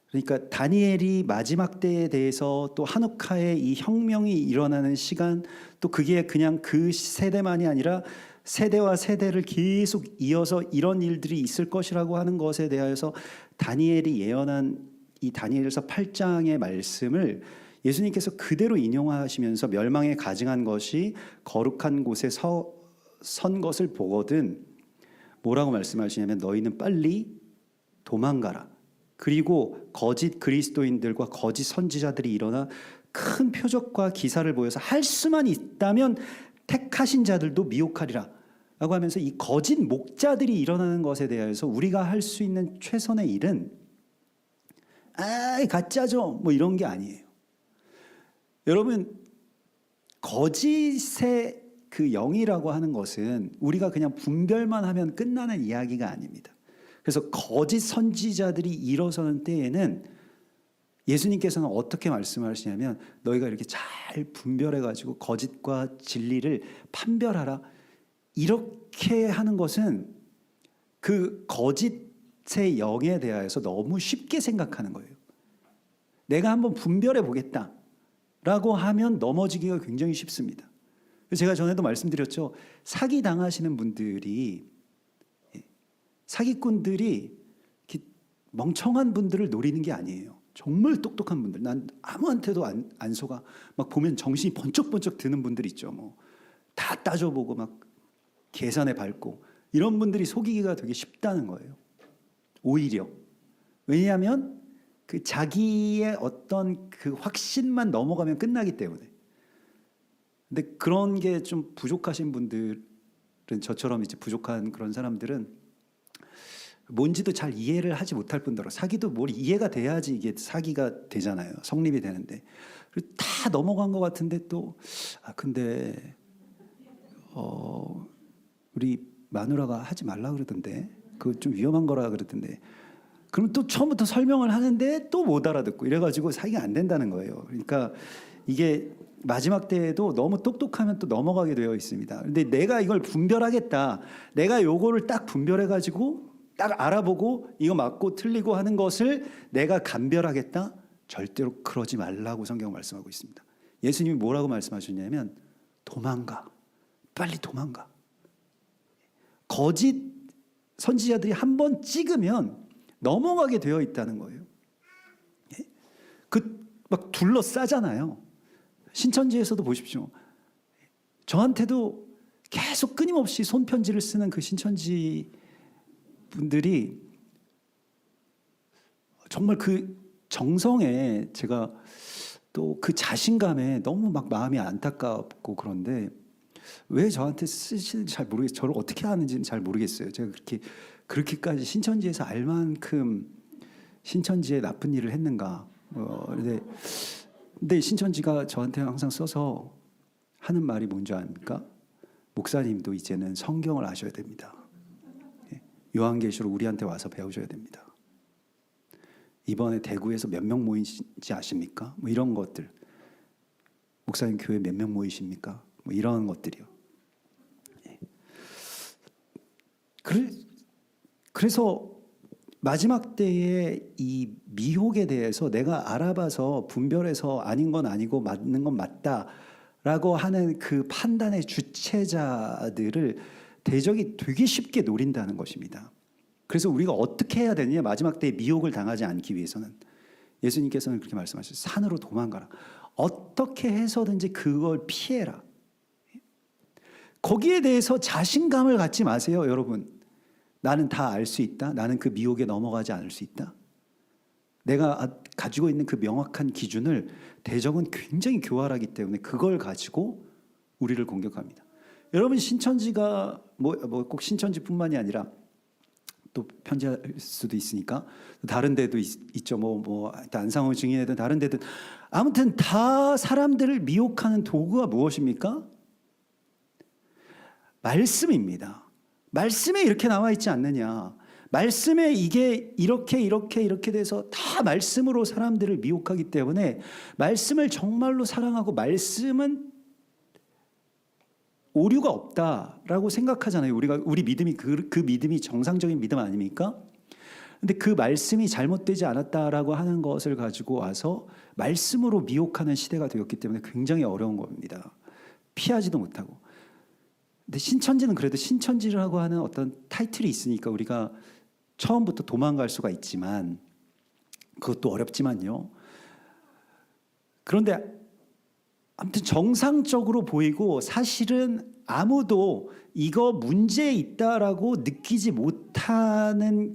그러니까 다니엘이 마지막 때에 대해서, 또 한우카의 이 혁명이 일어나는 시간, 또 그게 그냥 그 세대만이 아니라 세대와 세대를 계속 이어서 이런 일들이 있을 것이라고 하는 것에 대하여서 다니엘이 예언한 이 다니엘서 8장의 말씀을 예수님께서 그대로 인용하시면서, 멸망에 가증한 것이 거룩한 곳에 선 것을 보거든 뭐라고 말씀하시냐면, 너희는 빨리 도망가라. 그리고 거짓 그리스도인들과 거짓 선지자들이 일어나 큰 표적과 기사를 보여서 할 수만 있다면 택하신 자들도 미혹하리라 라고 하면서, 이 거짓 목자들이 일어나는 것에 대해서 우리가 할 수 있는 최선의 일은 가짜죠 뭐 이런 게 아니에요. 여러분, 거짓의 그 영이라고 하는 것은 우리가 그냥 분별만 하면 끝나는 이야기가 아닙니다. 그래서 거짓 선지자들이 일어서는 때에는 예수님께서는 어떻게 말씀하시냐면, 너희가 이렇게 잘 분별해가지고 거짓과 진리를 판별하라. 이렇게 하는 것은 그 거짓의 영에 대하여서 너무 쉽게 생각하는 거예요. 내가 한번 분별해 보겠다 라고 하면 넘어지기가 굉장히 쉽습니다. 제가 전에도 말씀드렸죠. 사기 당하시는 분들이, 사기꾼들이 멍청한 분들을 노리는 게 아니에요. 정말 똑똑한 분들, 난 아무한테도 안 속아, 막 보면 정신이 번쩍번쩍 드는 분들 있죠. 뭐 다 따져보고 막 계산해 밟고, 이런 분들이 속이기가 되게 쉽다는 거예요. 오히려. 왜냐하면 그 자기의 어떤 그 확신만 넘어가면 끝나기 때문에. 근데 그런 게 좀 부족하신 분들은, 저처럼 이제 부족한 그런 사람들은 뭔지도 잘 이해를 하지 못할 뿐더러, 사기도 뭘 이해가 돼야지 이게 사기가 되잖아요. 성립이 되는데. 그리고 다 넘어간 것 같은데 또 근데 우리 마누라가 하지 말라 그러던데, 그거 좀 위험한 거라 그러던데, 그럼 또 처음부터 설명을 하는데 또 못 알아듣고, 이래가지고 사기가 안 된다는 거예요. 그러니까 이게 마지막 때에도 너무 똑똑하면 또 넘어가게 되어 있습니다. 근데 내가 이걸 분별하겠다, 내가 요거를 딱 분별해가지고 딱 알아보고 이거 맞고 틀리고 하는 것을 내가 감별하겠다, 절대로 그러지 말라고 성경 말씀하고 있습니다. 예수님이 뭐라고 말씀하셨냐면, 도망가, 빨리 도망가. 거짓 선지자들이 한번 찍으면 넘어가게 되어 있다는 거예요. 막 둘러싸잖아요. 신천지에서도 보십시오. 저한테도 계속 끊임없이 손편지를 쓰는 그 신천지 분들이 정말 그 정성에, 제가 또 그 자신감에 너무 막 마음이 안타깝고, 그런데 왜 저한테 쓰시는지 잘 모르겠어요. 저를 어떻게 하는지는 잘 모르겠어요. 제가 그렇게까지 신천지에서 알 만큼 신천지에 나쁜 일을 했는가? 근데 신천지가 저한테 항상 써서 하는 말이 뭔지 아닙니까? 목사님도 이제는 성경을 아셔야 됩니다. 요한계시록 우리한테 와서 배우셔야 됩니다. 이번에 대구에서 몇 명 모이신지 아십니까? 뭐 이런 것들. 목사님 교회 몇 명 모이십니까? 뭐 이런 것들이요. 그래서 마지막 때에 이 미혹에 대해서 내가 알아봐서 분별해서 아닌 건 아니고 맞는 건 맞다라고 하는 그 판단의 주체자들을 대적이 되게 쉽게 노린다는 것입니다. 그래서 우리가 어떻게 해야 되느냐? 마지막 때에 미혹을 당하지 않기 위해서는 예수님께서는 그렇게 말씀하셨어요. 산으로 도망가라. 어떻게 해서든지 그걸 피해라. 거기에 대해서 자신감을 갖지 마세요, 여러분. 나는 다 알 수 있다. 나는 그 미혹에 넘어가지 않을 수 있다. 내가 가지고 있는 그 명확한 기준을 대적은 굉장히 교활하기 때문에 그걸 가지고 우리를 공격합니다. 여러분 신천지가 꼭 신천지뿐만이 아니라 또 편지할 수도 있으니까 다른 데도 있죠. 안상호 증인이든 다른 데든 아무튼 다 사람들을 미혹하는 도구가 무엇입니까? 말씀입니다. 말씀에 이렇게 나와 있지 않느냐. 말씀에 이게 이렇게 돼서 다 말씀으로 사람들을 미혹하기 때문에 말씀을 정말로 사랑하고 말씀은 오류가 없다라고 생각하잖아요. 우리 믿음이 그 믿음이 정상적인 믿음 아닙니까? 근데 그 말씀이 잘못되지 않았다라고 하는 것을 가지고 와서 말씀으로 미혹하는 시대가 되었기 때문에 굉장히 어려운 겁니다. 피하지도 못하고. 근데 신천지는 그래도 신천지라고 하는 어떤 타이틀이 있으니까 우리가 처음부터 도망갈 수가 있지만 그것도 어렵지만요. 그런데 아무튼 정상적으로 보이고 사실은 아무도 이거 문제 있다라고 느끼지 못하는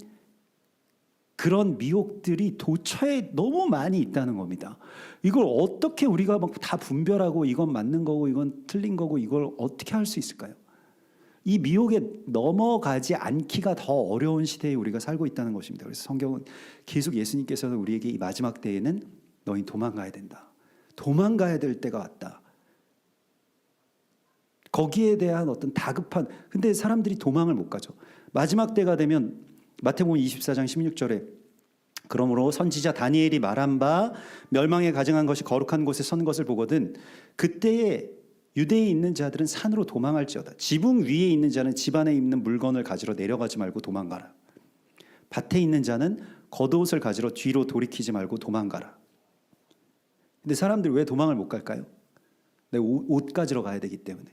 그런 미혹들이 도처에 너무 많이 있다는 겁니다. 이걸 어떻게 우리가 막 다 분별하고 이건 맞는 거고 이건 틀린 거고 이걸 어떻게 할 수 있을까요? 이 미혹에 넘어가지 않기가 더 어려운 시대에 우리가 살고 있다는 것입니다. 그래서 성경은 계속 예수님께서는 우리에게 이 마지막 때에는 너희 도망가야 된다. 도망가야 될 때가 왔다. 거기에 대한 어떤 다급한, 근데 사람들이 도망을 못 가죠. 마지막 때가 되면 마태복음 24장 16절에 그러므로 선지자 다니엘이 말한 바 멸망에 가증한 것이 거룩한 곳에 선 것을 보거든 그때에 유대에 있는 자들은 산으로 도망할지어다. 지붕 위에 있는 자는 집 안에 있는 물건을 가지러 내려가지 말고 도망가라. 밭에 있는 자는 겉옷을 가지러 뒤로 돌이키지 말고 도망가라. 근데 사람들이 왜 도망을 못 갈까요? 내가 옷 가지러 가야 되기 때문에.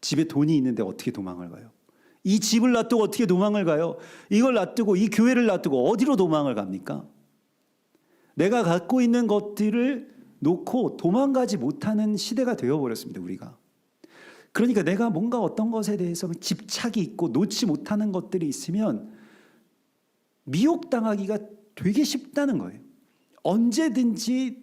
집에 돈이 있는데 어떻게 도망을 가요? 이 집을 놔두고 어떻게 도망을 가요? 이걸 놔두고 이 교회를 놔두고 어디로 도망을 갑니까? 내가 갖고 있는 것들을 놓고 도망가지 못하는 시대가 되어버렸습니다. 우리가. 그러니까 내가 뭔가 어떤 것에 대해서 집착이 있고 놓지 못하는 것들이 있으면 미혹당하기가 되게 쉽다는 거예요. 언제든지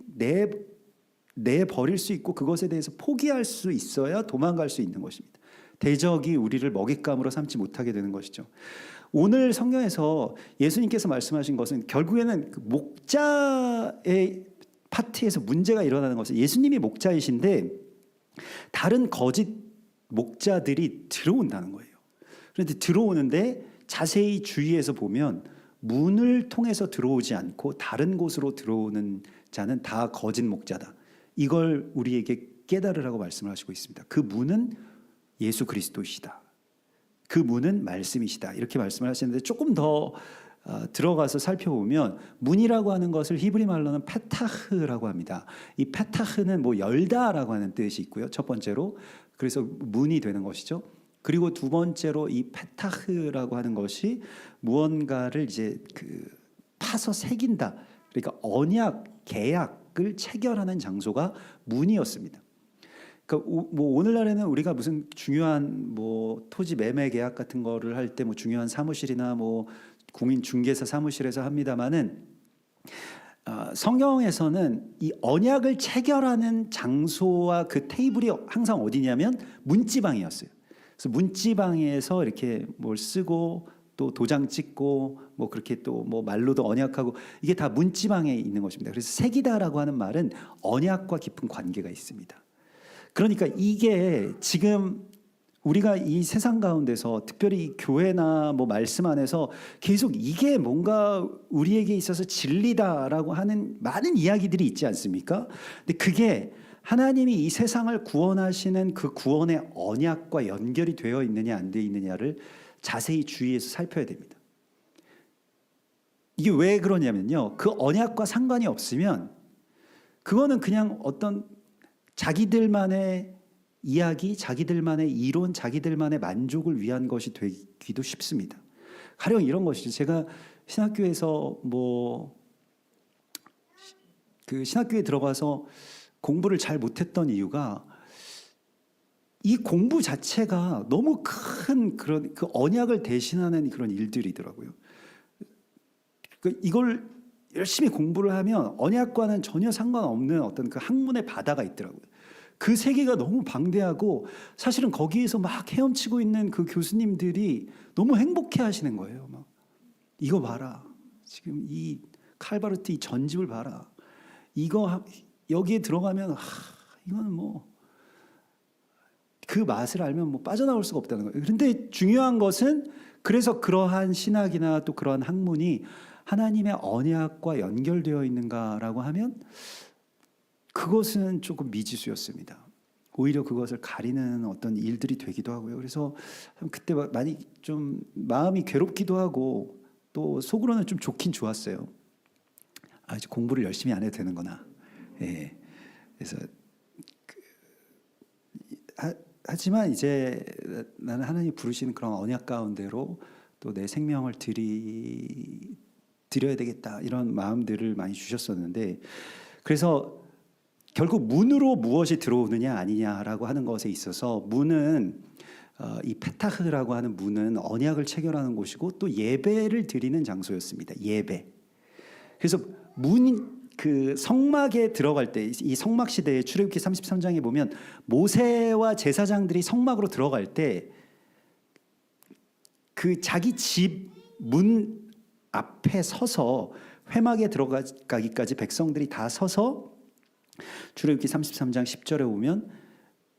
내버릴 수 있고 그것에 대해서 포기할 수 있어야 도망갈 수 있는 것입니다. 대적이 우리를 먹잇감으로 삼지 못하게 되는 것이죠. 오늘 성경에서 예수님께서 말씀하신 것은 결국에는 그 목자의 파트에서 문제가 일어나는 것은 예수님이 목자이신데 다른 거짓 목자들이 들어온다는 거예요. 그런데 들어오는데 자세히 주의해서 보면 문을 통해서 들어오지 않고 다른 곳으로 들어오는 자는 다 거짓 목자다. 이걸 우리에게 깨달으라고 말씀을 하시고 있습니다. 그 문은 예수 그리스도이시다. 그 문은 말씀이시다. 이렇게 말씀을 하시는데 조금 더 들어가서 살펴보면 문이라고 하는 것을 히브리 말로는 페타흐라고 합니다. 이 페타흐는 열다라고 하는 뜻이 있고요. 첫 번째로 그래서 문이 되는 것이죠. 그리고 두 번째로 이 페타흐라고 하는 것이 무언가를 이제 파서 새긴다. 그러니까 언약, 계약을 체결하는 장소가 문이었습니다. 그러니까 오늘날에는 우리가 무슨 중요한 토지 매매 계약 같은 거를 할 때 중요한 사무실이나 국민 중개사 사무실에서 합니다만은 성경에서는 이 언약을 체결하는 장소와 그 테이블이 항상 어디냐면 문지방이었어요. 그래서 문지방에서 이렇게 뭘 쓰고 또 도장 찍고 뭐 그렇게 또 뭐 말로도 언약하고 이게 다 문지방에 있는 것입니다. 그래서 색이다라고 하는 말은 언약과 깊은 관계가 있습니다. 그러니까 이게 지금 우리가 이 세상 가운데서 특별히 교회나 뭐 말씀 안에서 계속 이게 뭔가 우리에게 있어서 진리다라고 하는 많은 이야기들이 있지 않습니까? 근데 그게 하나님이 이 세상을 구원하시는 그 구원의 언약과 연결이 되어 있느냐 안 되어 있느냐를 자세히 주의해서 살펴야 됩니다. 이게 왜 그러냐면요. 그 언약과 상관이 없으면 그거는 그냥 어떤 자기들만의 이야기, 자기들만의 이론, 자기들만의 만족을 위한 것이 되기도 쉽습니다. 가령 이런 것이죠. 제가 신학교에서 그 신학교에 들어가서 공부를 잘 못했던 이유가 이 공부 자체가 너무 큰 그런 그 언약을 대신하는 그런 일들이더라고요. 이걸 열심히 공부를 하면 언약과는 전혀 상관없는 어떤 그 학문의 바다가 있더라고요. 그 세계가 너무 방대하고 사실은 거기에서 막 헤엄치고 있는 그 교수님들이 너무 행복해 하시는 거예요. 막 이거 봐라. 지금 이 칼바르트 이 전집을 봐라. 이거 여기에 들어가면 이거는 뭐 그 맛을 알면 뭐 빠져나올 수가 없다는 거예요. 그런데 중요한 것은 그래서 그러한 신학이나 또 그러한 학문이 하나님의 언약과 연결되어 있는가라고 하면 그것은 조금 미지수였습니다. 오히려 그것을 가리는 어떤 일들이 되기도 하고요. 그래서 그때 많이 좀 마음이 괴롭기도 하고 또 속으로는 좀 좋긴 좋았어요. 이제 공부를 열심히 안 해도 되는구나. 예. 그래서 하지만 이제 나는 하나님이 부르시는 그런 언약 가운데로 또 내 생명을 드려야 되겠다 이런 마음들을 많이 주셨었는데 그래서 결국 문으로 무엇이 들어오느냐 아니냐라고 하는 것에 있어서 문은 이 페타흐라고 하는 문은 언약을 체결하는 곳이고 또 예배를 드리는 장소였습니다. 예배. 그래서 그 성막에 들어갈 때 이 성막 시대에 출애굽기 33장에 보면 모세와 제사장들이 성막으로 들어갈 때 그 자기 집 문 앞에 서서 회막에 들어가기까지 백성들이 다 서서 출애굽기 33장 10절에 보면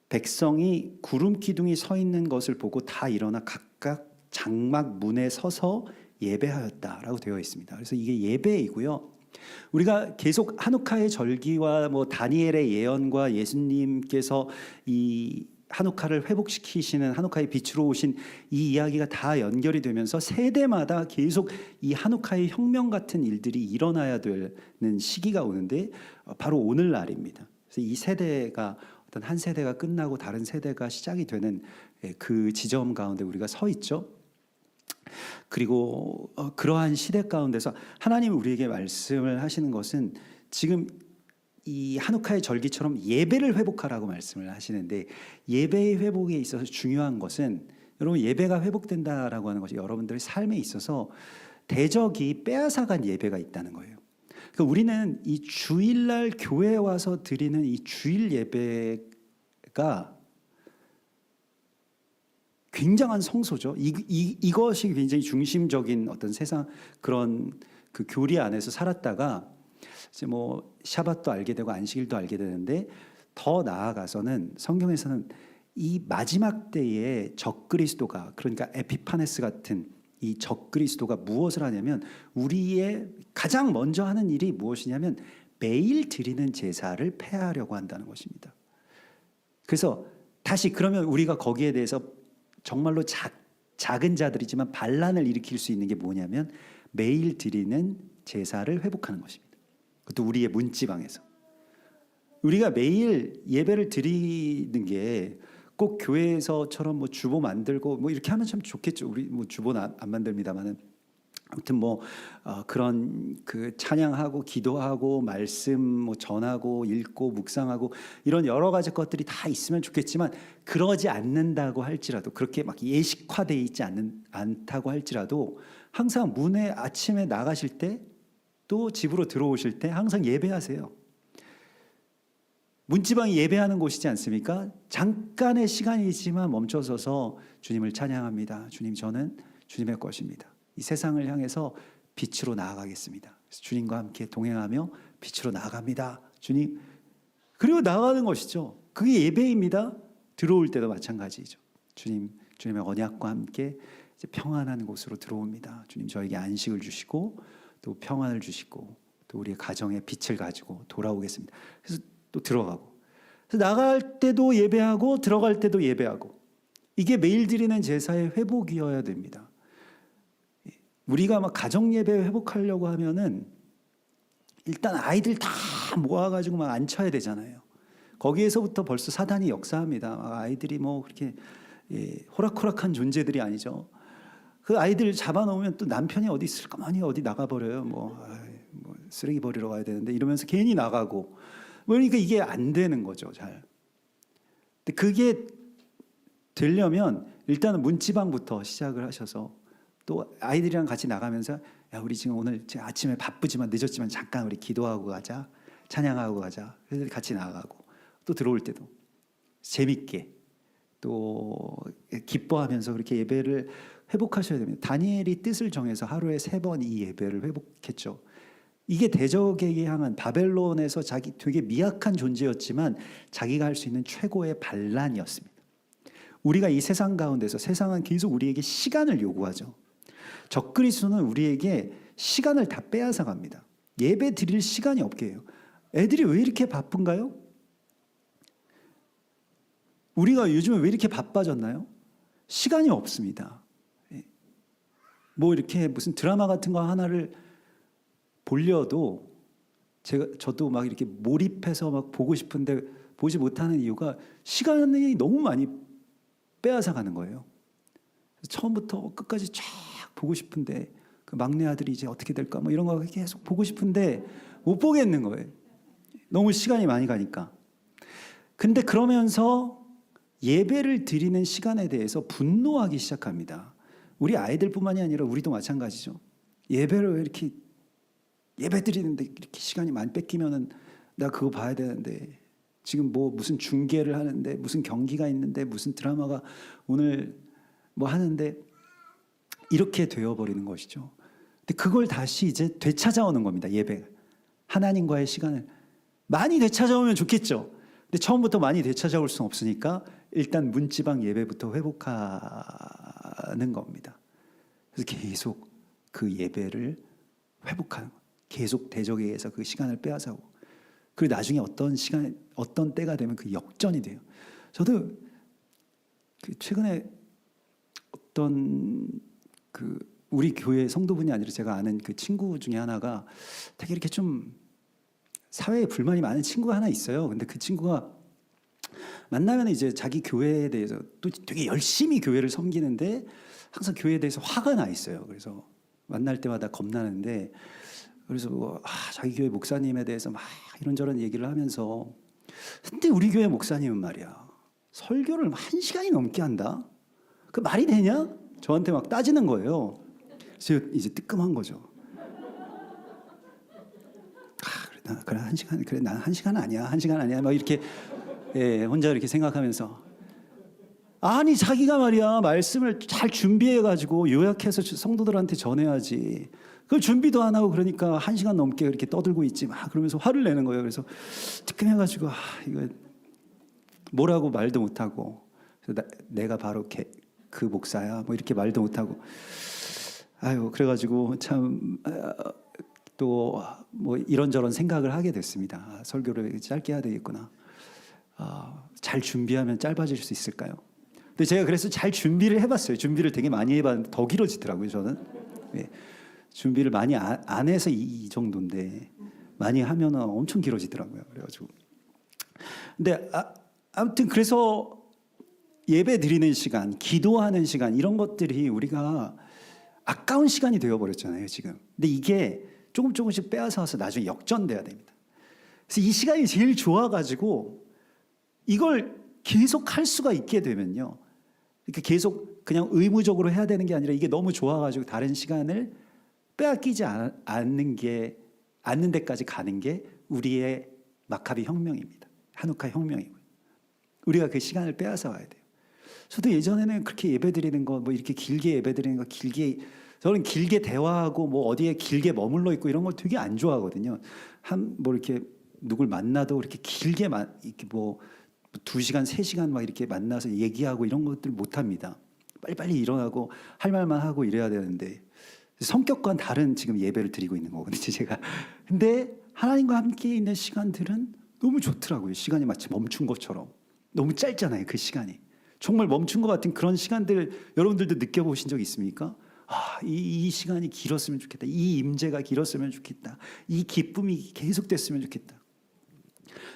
백성이 구름 기둥이 서 있는 것을 보고 다 일어나 각각 장막 문에 서서 예배하였다라고 되어 있습니다. 그래서 이게 예배이고요. 우리가 계속 하누카의 절기와 뭐 다니엘의 예언과 예수님께서 이 하누카를 회복시키시는 하누카의 빛으로 오신 이 이야기가 다 연결이 되면서 세대마다 계속 이 하누카의 혁명 같은 일들이 일어나야 되는 시기가 오는데 바로 오늘날입니다. 그래서 이 세대가 어떤 한 세대가 끝나고 다른 세대가 시작이 되는 그 지점 가운데 우리가 서 있죠. 그리고 그러한 시대 가운데서 하나님이 우리에게 말씀을 하시는 것은 지금 이 하누카의 절기처럼 예배를 회복하라고 말씀을 하시는데 예배의 회복에 있어서 중요한 것은 여러분 예배가 회복된다라고 하는 것이 여러분들의 삶에 있어서 대적이 빼앗아간 예배가 있다는 거예요. 그러니까 우리는 이 주일날 교회에 와서 드리는 이 주일 예배가 굉장한 성소죠. 이것이 굉장히 중심적인 어떤 세상 그런 그 교리 안에서 살았다가 이제 뭐 샤밧도 알게 되고 안식일도 알게 되는데 더 나아가서는 성경에서는 이 마지막 때에 적그리스도가 그러니까 에피파네스 같은 이 적그리스도가 무엇을 하냐면 우리의 가장 먼저 하는 일이 무엇이냐면 매일 드리는 제사를 폐하려고 한다는 것입니다. 그래서 다시 그러면 우리가 거기에 대해서 정말로 작은 자들이지만 반란을 일으킬 수 있는 게 뭐냐면 매일 드리는 제사를 회복하는 것입니다. 그것도 우리의 문지방에서 우리가 매일 예배를 드리는 게 꼭 교회에서처럼 뭐 주보 만들고 뭐 이렇게 하면 참 좋겠죠. 우리 뭐 주보는 안 만듭니다만은 아무튼 뭐 그런 그 찬양하고 기도하고 말씀 뭐 전하고 읽고 묵상하고 이런 여러 가지 것들이 다 있으면 좋겠지만 그러지 않는다고 할지라도 그렇게 막 예식화되어 있지 않다고 할지라도 항상 문에 아침에 나가실 때 또 집으로 들어오실 때 항상 예배하세요. 문지방이 예배하는 곳이지 않습니까? 잠깐의 시간이지만 멈춰서서 주님을 찬양합니다. 주님 저는 주님의 것입니다. 이 세상을 향해서 빛으로 나아가겠습니다. 그래서 주님과 함께 동행하며 빛으로 나아갑니다. 주님. 그리고 나아가는 것이죠. 그게 예배입니다. 들어올 때도 마찬가지죠. 주님의 언약과 함께 이제 평안한 곳으로 들어옵니다. 주님 저에게 안식을 주시고 또 평안을 주시고 또 우리의 가정에 빛을 가지고 돌아오겠습니다. 그래서 또 들어가고, 그래서 나갈 때도 예배하고 들어갈 때도 예배하고, 이게 매일 드리는 제사의 회복이어야 됩니다. 우리가 막 가정 예배 회복하려고 하면은 일단 아이들 다 모아가지고 막 앉혀야 되잖아요. 거기에서부터 벌써 사단이 역사합니다. 아이들이 뭐 그렇게 호락호락한 존재들이 아니죠. 그 아이들 잡아놓으면 또 남편이 어디 있을까 많이 어디 나가버려요. 뭐 쓰레기 버리러 가야 되는데 이러면서 괜히 나가고, 그러니까 이게 안 되는 거죠. 잘. 근데 그게 되려면 일단은 문지방부터 시작을 하셔서 또 아이들이랑 같이 나가면서 야 우리 지금 오늘 아침에 바쁘지만 늦었지만 잠깐 우리 기도하고 가자, 찬양하고 가자. 그래서 같이 나가고 또 들어올 때도 재밌게 또 기뻐하면서 그렇게 예배를 회복하셔야 됩니다. 다니엘이 뜻을 정해서 하루에 3번 이 예배를 회복했죠. 이게 대적에게 향한, 바벨론에서 자기 되게 미약한 존재였지만 자기가 할 수 있는 최고의 반란이었습니다. 우리가 이 세상 가운데서, 세상은 계속 우리에게 시간을 요구하죠. 적그리스도는 우리에게 시간을 다 빼앗아 갑니다. 예배 드릴 시간이 없게 해요. 애들이 왜 이렇게 바쁜가요? 우리가 요즘에 왜 이렇게 바빠졌나요? 시간이 없습니다. 뭐 이렇게 무슨 드라마 같은 거 하나를 보려도 저도 막 이렇게 몰입해서 막 보고 싶은데 보지 못하는 이유가 시간이 너무 많이 빼앗아 가는 거예요. 처음부터 끝까지 쫙 보고 싶은데 그 막내 아들이 이제 어떻게 될까 뭐 이런 거 계속 보고 싶은데 못 보겠는 거예요. 너무 시간이 많이 가니까. 근데 그러면서 예배를 드리는 시간에 대해서 분노하기 시작합니다. 우리 아이들뿐만이 아니라 우리도 마찬가지죠. 예배를 왜 이렇게 예배 드리는데 이렇게 시간이 많이 뺏기면은 나 그거 봐야 되는데, 지금 뭐 무슨 중계를 하는데 무슨 경기가 있는데 무슨 드라마가 오늘 뭐 하는데, 이렇게 되어버리는 것이죠. 근데 그걸 다시 이제 되찾아오는 겁니다. 예배, 하나님과의 시간을 많이 되찾아오면 좋겠죠. 근데 처음부터 많이 되찾아올 수는 없으니까 일단 문지방 예배부터 회복하는 겁니다. 그래서 계속 그 예배를 회복하는 거예요. 계속 대적에 의해서 그 시간을 빼앗아오고, 그리고 나중에 어떤 때가 되면 그 역전이 돼요. 저도 최근에 어떤 우리 교회 성도분이 아니라 제가 아는 그 친구 중에 하나가 되게 이렇게 좀 사회에 불만이 많은 친구가 하나 있어요. 근데 그 친구가 만나면 이제 자기 교회에 대해서 또 되게 열심히 교회를 섬기는데 항상 교회에 대해서 화가 나 있어요. 그래서 만날 때마다 겁나는데, 그래서 자기 교회 목사님에 대해서 막 이런저런 얘기를 하면서, 근데 우리 교회 목사님은 말이야 설교를 1시간이 넘게 한다. 그 말이 되냐? 저한테 막 따지는 거예요. 그래서 이제 뜨끔한 거죠. 그래 1시간, 그래 난 1시간 아니야, 1시간 아니야, 막 이렇게 혼자 이렇게 생각하면서, 아니 자기가 말이야 말씀을 잘 준비해가지고 요약해서 성도들한테 전해야지. 그걸 준비도 안 하고 그러니까 1시간 넘게 이렇게 떠들고 있지 막 그러면서 화를 내는 거예요. 그래서 뜨끔해가지고 이거 뭐라고 말도 못하고, 그래서 내가 바로 그 목사야 뭐 이렇게 말도 못하고, 아유 그래가지고 참 또 뭐 이런저런 생각을 하게 됐습니다. 설교를 짧게 해야 되겠구나. 잘 준비하면 짧아질 수 있을까요? 근데 제가 그래서 잘 준비를 해봤어요. 준비를 되게 많이 해봤는데 더 길어지더라고요. 저는 준비를 많이 안 해서 이 정도인데 많이 하면은 엄청 길어지더라고요. 그래가지고 근데 아무튼 그래서 예배 드리는 시간, 기도하는 시간, 이런 것들이 우리가 아까운 시간이 되어버렸잖아요 지금. 근데 이게 조금씩 빼앗아서 나중에 역전돼야 됩니다. 그래서 이 시간이 제일 좋아가지고 이걸 계속 할 수가 있게 되면요, 그러니까 계속 그냥 의무적으로 해야 되는 게 아니라 이게 너무 좋아가지고 다른 시간을 빼앗기지 않는 데까지 가는 게 우리의 마카비 혁명입니다. 하누카 혁명이고요. 우리가 그 시간을 빼앗아 와야 돼요. 저도 예전에는 그렇게 예배드리는 거 뭐 이렇게 길게 예배드리는 거 길게 저는 길게 대화하고 뭐 어디에 길게 머물러 있고 이런 걸 되게 안 좋아하거든요. 한 뭐 이렇게 누굴 만나도 이렇게 길게 이렇게 뭐 2시간, 3시간 막 이렇게 만나서 얘기하고 이런 것들 못 합니다. 빨리빨리 일어나고 할 말만 하고 이래야 되는데 성격과는 다른 지금 예배를 드리고 있는 거거든요, 제가. 근데 하나님과 함께 있는 시간들은 너무 좋더라고요. 시간이 마치 멈춘 것처럼. 너무 짧잖아요, 그 시간이. 정말 멈춘 것 같은 그런 시간들 여러분들도 느껴보신 적 있습니까? 이 시간이 길었으면 좋겠다. 이 임재가 길었으면 좋겠다. 이 기쁨이 계속됐으면 좋겠다.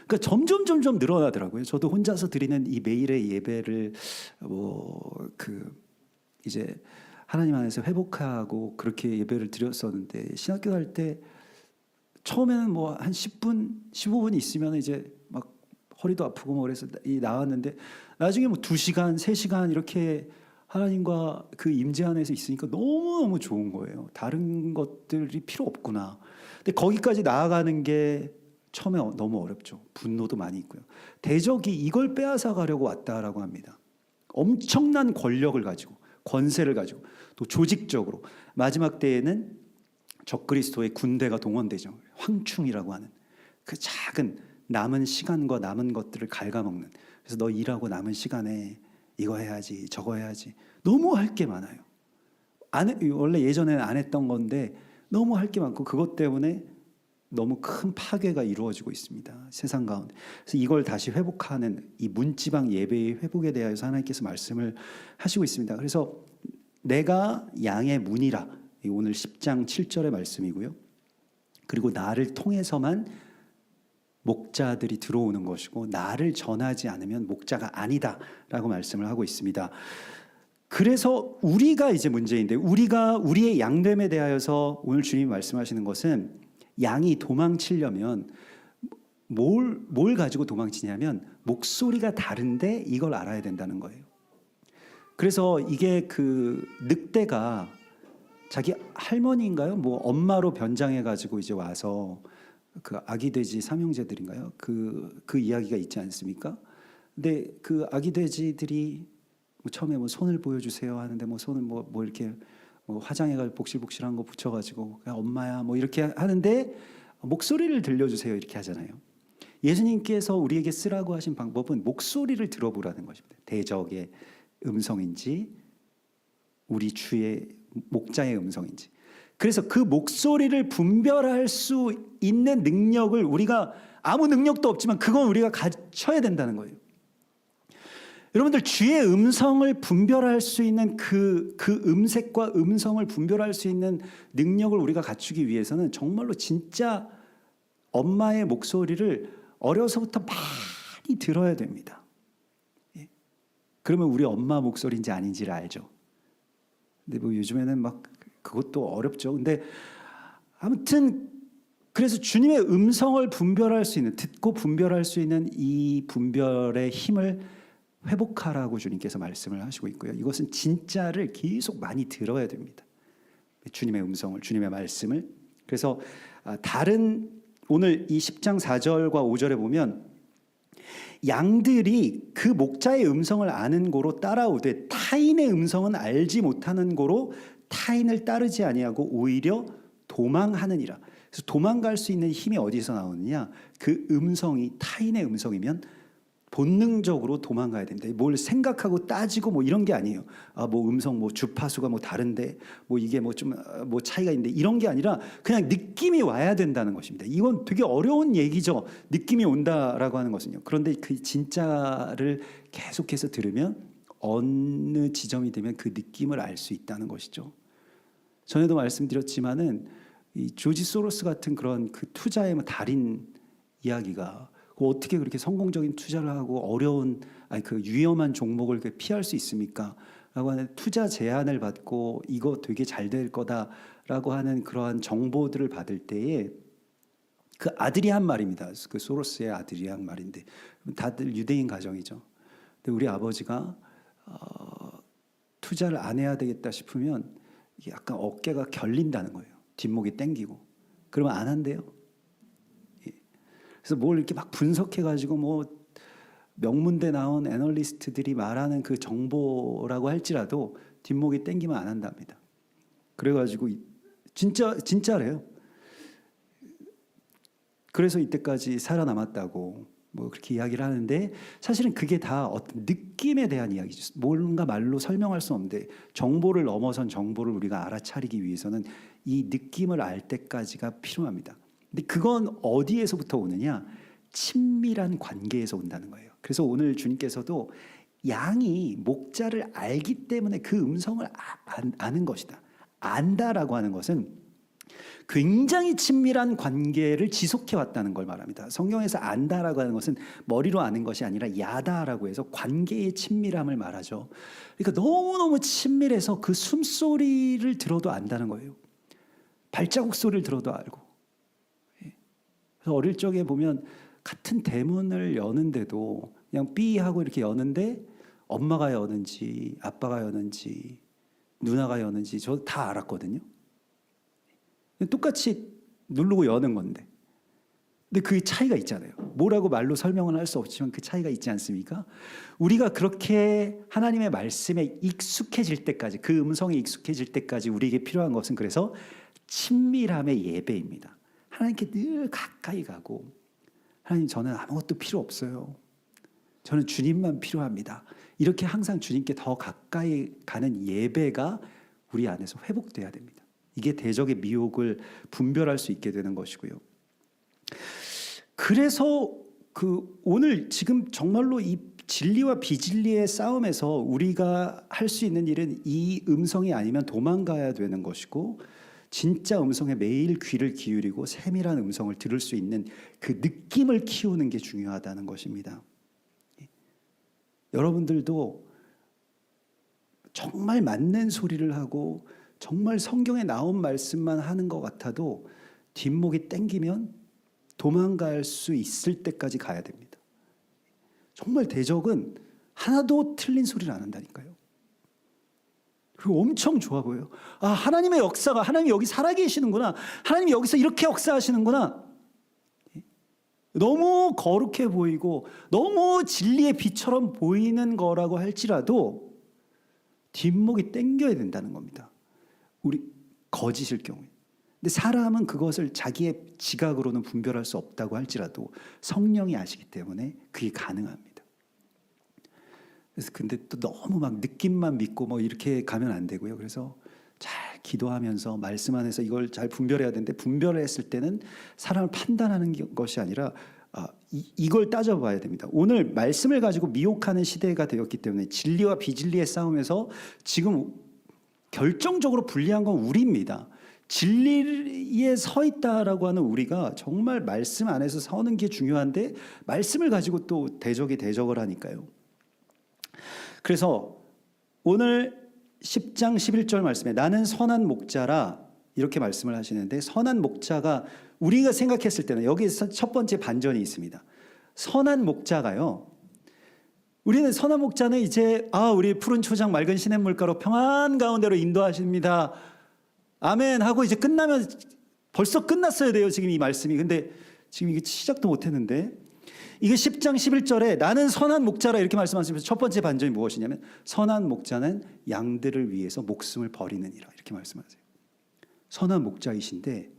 그러니까 점점 늘어나더라고요. 저도 혼자서 드리는 이 매일의 예배를 이제 하나님 안에서 회복하고 그렇게 예배를 드렸었는데 신학교 갈 때 처음에는 뭐 한 10분, 15분 있으면 이제 막 허리도 아프고 뭐 그래서 나왔는데 나중에 뭐 2시간, 3시간 이렇게 하나님과 그 임재 안에서 있으니까 너무너무 좋은 거예요. 다른 것들이 필요 없구나. 근데 거기까지 나아가는 게 처음에 너무 어렵죠. 분노도 많이 있고요. 대적이 이걸 빼앗아 가려고 왔다라고 합니다. 엄청난 권력을 가지고 권세를 가지고 또 조직적으로 마지막 때에는 적그리스도의 군대가 동원되죠. 황충이라고 하는 그 작은 남은 시간과 남은 것들을 갉아먹는. 그래서 너 일하고 남은 시간에 이거 해야지 저거 해야지. 너무 할 게 많아요. 원래 예전에는 안 했던 건데 너무 할 게 많고 그것 때문에 너무 큰 파괴가 이루어지고 있습니다. 세상 가운데. 그래서 이걸 다시 회복하는 이 문지방 예배의 회복에 대해서 하나님께서 말씀을 하시고 있습니다. 그래서 내가 양의 문이라 오늘 10장 7절의 말씀이고요. 그리고 나를 통해서만 목자들이 들어오는 것이고 나를 전하지 않으면 목자가 아니다라고 말씀을 하고 있습니다. 그래서 우리가 이제 문제인데 우리가 우리의 양됨에 대하여서 오늘 주님이 말씀하시는 것은 양이 도망치려면 뭘 가지고 도망치냐면 목소리가 다른데 이걸 알아야 된다는 거예요. 그래서 이게 그 늑대가 자기 할머니인가요? 뭐 엄마로 변장해 가지고 이제 와서 그 아기 돼지 삼형제들인가요? 그 이야기가 있지 않습니까? 근데 그 아기 돼지들이 뭐 처음에 뭐 손을 보여주세요 하는데 뭐 손을 뭐 이렇게 뭐 화장해가지고 복실복실한 거 붙여가지고 그냥 엄마야 뭐 이렇게 하는데 목소리를 들려주세요 이렇게 하잖아요. 예수님께서 우리에게 쓰라고 하신 방법은 목소리를 들어보라는 것입니다. 대적의 음성인지 우리 주의 목자의 음성인지. 그래서 그 목소리를 분별할 수 있는 능력을 우리가 아무 능력도 없지만 그건 우리가 갖춰야 된다는 거예요. 여러분들 주의 음성을 분별할 수 있는 그 음색과 음성을 분별할 수 있는 능력을 우리가 갖추기 위해서는 정말로 진짜 엄마의 목소리를 어려서부터 많이 들어야 됩니다. 예. 그러면 우리 엄마 목소리인지 아닌지를 알죠. 근데 뭐 요즘에는 막 그것도 어렵죠. 근데 아무튼 그래서 주님의 음성을 분별할 수 있는 듣고 분별할 수 있는 이 분별의 힘을 회복하라고 주님께서 말씀을 하시고 있고요. 이것은 진짜를 계속 많이 들어야 됩니다. 주님의 음성을, 주님의 말씀을. 그래서 다른 오늘 이 10장 4절과 5절에 보면 양들이 그 목자의 음성을 아는 고로 따라오되 타인의 음성은 알지 못하는 고로 타인을 따르지 아니하고 오히려 도망하느니라. 그래서 도망갈 수 있는 힘이 어디서 나오느냐? 그 음성이 타인의 음성이면 본능적으로 도망가야 됩니다. 뭘 생각하고 따지고 뭐 이런 게 아니에요. 뭐 음성 뭐 주파수가 뭐 다른데 뭐 이게 뭐 좀 뭐 차이가 있는데 이런 게 아니라 그냥 느낌이 와야 된다는 것입니다. 이건 되게 어려운 얘기죠. 느낌이 온다라고 하는 것은요. 그런데 그 진짜를 계속해서 들으면 어느 지점이 되면 그 느낌을 알 수 있다는 것이죠. 전에도 말씀드렸지만은 이 조지 소로스 같은 그런 그 투자의 달인 이야기가 어떻게 그렇게 성공적인 투자를 하고 어려운 그 위험한 종목을 피할 수 있습니까? 라고 하는 투자 제안을 받고 이거 되게 잘 될 거다라고 하는 그러한 정보들을 받을 때에 그 아들이 한 말입니다. 그 소로스의 아들이 한 말인데 다들 유대인 가정이죠. 근데 우리 아버지가 투자를 안 해야 되겠다 싶으면 약간 어깨가 결린다는 거예요. 뒷목이 땡기고. 그러면 안 한대요. 그래서 뭘 이렇게 막 분석해가지고 뭐 명문대 나온 애널리스트들이 말하는 그 정보라고 할지라도 뒷목이 땡기면 안 한답니다. 그래가지고 진짜래요. 그래서 이때까지 살아남았다고 뭐 그렇게 이야기를 하는데, 사실은 그게 다 어떤 느낌에 대한 이야기죠. 뭔가 말로 설명할 수 없는데, 정보를 넘어선 정보를 우리가 알아차리기 위해서는 이 느낌을 알 때까지가 필요합니다. 근데 그건 어디에서부터 오느냐? 친밀한 관계에서 온다는 거예요. 그래서 오늘 주님께서도 양이 목자를 알기 때문에 그 음성을 아는 것이다. 안다라고 하는 것은 굉장히 친밀한 관계를 지속해 왔다는 걸 말합니다. 성경에서 안다라고 하는 것은 머리로 아는 것이 아니라 야다라고 해서 관계의 친밀함을 말하죠. 그러니까 너무너무 친밀해서 그 숨소리를 들어도 안다는 거예요. 발자국 소리를 들어도 알고. 그래서 어릴 적에 보면 같은 대문을 여는데도 그냥 삐 하고 이렇게 여는데 엄마가 여는지 아빠가 여는지 누나가 여는지 저 다 알았거든요. 똑같이 누르고 여는 건데, 근데 그 차이가 있잖아요. 뭐라고 말로 설명은 할 수 없지만 그 차이가 있지 않습니까? 우리가 그렇게 하나님의 말씀에 익숙해질 때까지, 그 음성에 익숙해질 때까지 우리에게 필요한 것은 그래서 친밀함의 예배입니다. 하나님께 늘 가까이 가고, 하나님 저는 아무것도 필요 없어요, 저는 주님만 필요합니다, 이렇게 항상 주님께 더 가까이 가는 예배가 우리 안에서 회복돼야 됩니다. 이게 대적의 미혹을 분별할 수 있게 되는 것이고요. 그래서 오늘 지금 정말로 이 진리와 비진리의 싸움에서 우리가 할 수 있는 일은 이 음성이 아니면 도망가야 되는 것이고, 진짜 음성에 매일 귀를 기울이고 세밀한 음성을 들을 수 있는 그 느낌을 키우는 게 중요하다는 것입니다. 여러분들도 정말 맞는 소리를 하고 정말 성경에 나온 말씀만 하는 것 같아도 뒷목이 땡기면 도망갈 수 있을 때까지 가야 됩니다. 정말 대적은 하나도 틀린 소리를 안 한다니까요. 그리고 엄청 좋아 보여요. 아, 하나님의 역사가, 하나님이 여기 살아계시는구나, 하나님이 여기서 이렇게 역사하시는구나. 너무 거룩해 보이고 너무 진리의 빛처럼 보이는 거라고 할지라도 뒷목이 땡겨야 된다는 겁니다. 우리 거짓일 경우에. 근데 사람은 그것을 자기의 지각으로는 분별할 수 없다고 할지라도 성령이 아시기 때문에 그게 가능합니다. 그래서 근데 또 너무 막 느낌만 믿고 뭐 이렇게 가면 안 되고요. 그래서 잘 기도하면서 말씀 안에서 이걸 잘 분별해야 되는데, 분별을 했을 때는 사람을 판단하는 것이 아니라 이걸 따져봐야 됩니다. 오늘 말씀을 가지고 미혹하는 시대가 되었기 때문에 진리와 비진리의 싸움에서 지금 결정적으로 불리한 건 우리입니다. 진리에 서 있다라고 하는 우리가 정말 말씀 안에서 서는 게 중요한데, 말씀을 가지고 또 대적이 대적을 하니까요. 그래서 오늘 10장 11절 말씀에 나는 선한 목자라 이렇게 말씀을 하시는데, 선한 목자가 우리가 생각했을 때는 여기서 첫 번째 반전이 있습니다. 선한 목자가요, 우리는 선한 목자는 이제 우리 푸른 초장 맑은 시냇물가로 평안 가운데로 인도하십니다, 아멘 하고 이제 끝나면 벌써 끝났어야 돼요, 지금 이 말씀이. 근데 지금 이게 시작도 못했는데, 이게 10장 11절에 나는 선한 목자라 이렇게 말씀하시면서 첫 번째 반전이 무엇이냐면, 선한 목자는 양들을 위해서 목숨을 버리느니라 이렇게 말씀하세요. 선한 목자이신데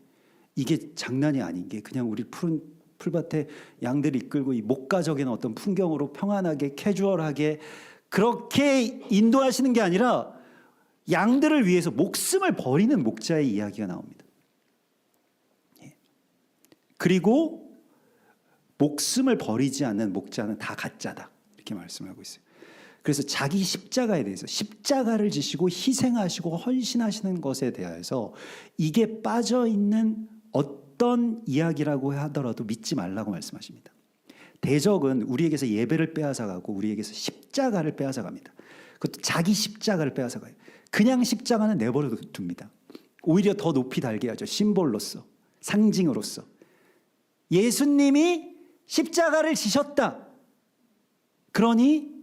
이게 장난이 아닌 게, 그냥 우리 푸른 풀밭에 양들을 이끌고 이 목가적인 어떤 풍경으로 평안하게 캐주얼하게 그렇게 인도하시는 게 아니라 양들을 위해서 목숨을 버리는 목자의 이야기가 나옵니다. 그리고 목숨을 버리지 않는 목자는 다 가짜다 이렇게 말씀하고 있어요. 그래서 자기 십자가에 대해서, 십자가를 지시고 희생하시고 헌신하시는 것에 대해서 이게 빠져있는 어떤 이야기라고 하더라도 믿지 말라고 말씀하십니다. 대적은 우리에게서 예배를 빼앗아가고 우리에게서 십자가를 빼앗아갑니다. 그것도 자기 십자가를 빼앗아가요. 그냥 십자가는 내버려 둡니다. 오히려 더 높이 달게 하죠. 심볼로서, 상징으로서. 예수님이 십자가를 지셨다, 그러니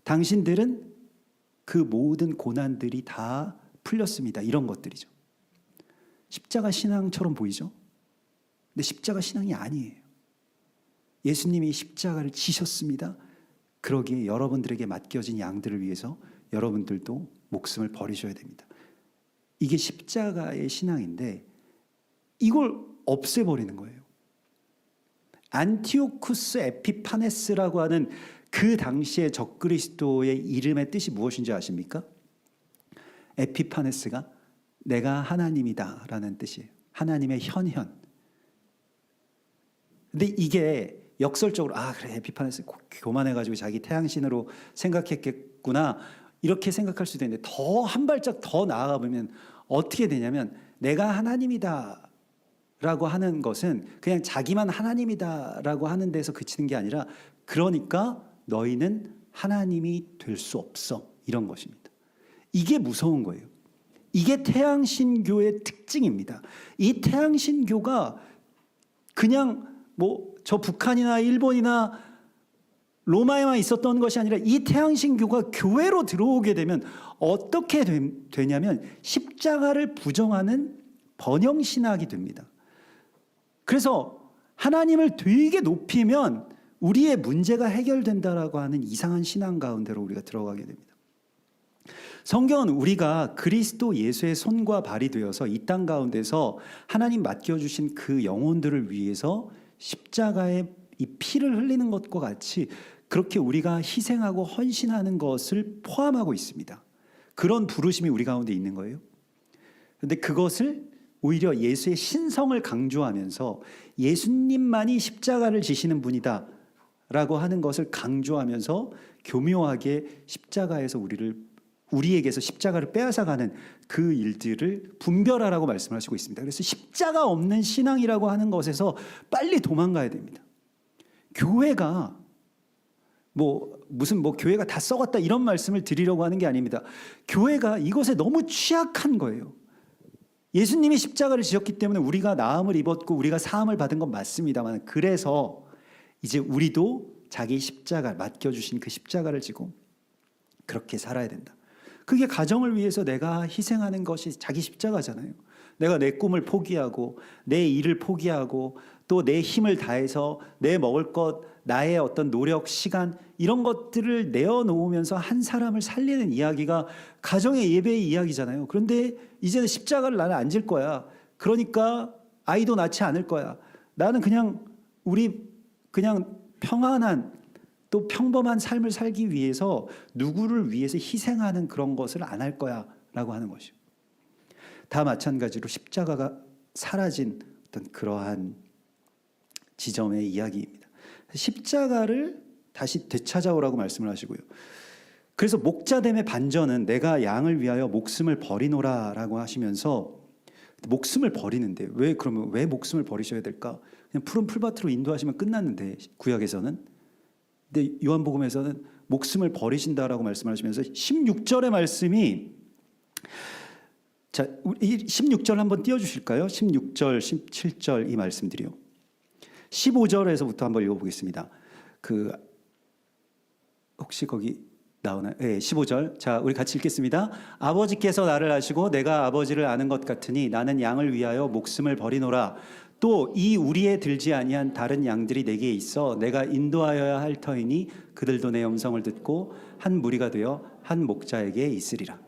당신들은 그 모든 고난들이 다 풀렸습니다, 이런 것들이죠. 십자가 신앙처럼 보이죠? 근데 십자가 신앙이 아니에요. 예수님이 십자가를 지셨습니다, 그러기에 여러분들에게 맡겨진 양들을 위해서 여러분들도 목숨을 버리셔야 됩니다. 이게 십자가의 신앙인데 이걸 없애버리는 거예요. 안티오쿠스 에피파네스라고 하는 그 당시의 적그리스도의 이름의 뜻이 무엇인지 아십니까? 에피파네스가 내가 하나님이다 라는 뜻이에요. 하나님의 현현. 근데 이게 역설적으로 그래 에피파네스 교만해가지고 자기 태양신으로 생각했겠구나 이렇게 생각할 수도 있는데 더 한 발짝 더 나아가 보면 어떻게 되냐면 내가 하나님이다 라고 하는 것은 그냥 자기만 하나님이다 라고 하는 데서 그치는 게 아니라 그러니까 너희는 하나님이 될 수 없어 이런 것입니다. 이게 무서운 거예요. 이게 태양신교의 특징입니다. 이 태양신교가 그냥 저 북한이나 일본이나 로마에만 있었던 것이 아니라 이 태양신교가 교회로 들어오게 되면 어떻게 되냐면 십자가를 부정하는 번영신학이 됩니다. 그래서 하나님을 되게 높이면 우리의 문제가 해결된다라고 하는 이상한 신앙 가운데로 우리가 들어가게 됩니다. 성경은 우리가 그리스도 예수의 손과 발이 되어서 이 땅 가운데서 하나님 맡겨주신 그 영혼들을 위해서 십자가에 이 피를 흘리는 것과 같이 그렇게 우리가 희생하고 헌신하는 것을 포함하고 있습니다. 그런 부르심이 우리 가운데 있는 거예요. 그런데 그것을 오히려 예수의 신성을 강조하면서 예수님만이 십자가를 지시는 분이다 라고 하는 것을 강조하면서 교묘하게 십자가에서 우리에게서 십자가를 빼앗아가는 그 일들을 분별하라고 말씀하시고 있습니다. 그래서 십자가 없는 신앙이라고 하는 것에서 빨리 도망가야 됩니다. 교회가 무슨 교회가 다 썩었다 이런 말씀을 드리려고 하는 게 아닙니다. 교회가 이것에 너무 취약한 거예요. 예수님이 십자가를 지셨기 때문에 우리가 나음을 입었고 우리가 사함을 받은 건 맞습니다만 그래서 이제 우리도 자기 십자가 맡겨주신 그 십자가를 지고 그렇게 살아야 된다. 그게 가정을 위해서 내가 희생하는 것이 자기 십자가잖아요. 내가 내 꿈을 포기하고 내 일을 포기하고 또 내 힘을 다해서 내 먹을 것, 나의 어떤 노력, 시간 이런 것들을 내어놓으면서 한 사람을 살리는 이야기가 가정의 예배의 이야기잖아요. 그런데 이제는 십자가를 나는 안 질 거야. 그러니까 아이도 낳지 않을 거야. 나는 그냥 평안한 또 평범한 삶을 살기 위해서 누구를 위해서 희생하는 그런 것을 안 할 거야 라고 하는 것이요. 다 마찬가지로 십자가가 사라진 어떤 그러한 지점의 이야기입니다. 십자가를 다시 되찾아오라고 말씀을 하시고요. 그래서 목자됨의 반전은 내가 양을 위하여 목숨을 버리노라 라고 하시면서 목숨을 버리는데 그러면 왜 목숨을 버리셔야 될까? 그냥 푸른 풀밭으로 인도하시면 끝났는데 구약에서는. 근데 요한복음에서는 목숨을 버리신다라고 말씀하시면서 16절의 말씀이 16절 한번 띄워주실까요? 16절, 17절 이 말씀들이요. 15절에서부터 한번 읽어보겠습니다. 혹시 거기 나오나요? 네, 15절. 자, 우리 같이 읽겠습니다. 아버지께서 나를 아시고 내가 아버지를 아는 것 같으니 나는 양을 위하여 목숨을 버리노라. 또 이 우리에 들지 아니한 다른 양들이 내게 있어 내가 인도하여야 할 터이니 그들도 내 음성을 듣고 한 무리가 되어 한 목자에게 있으리라.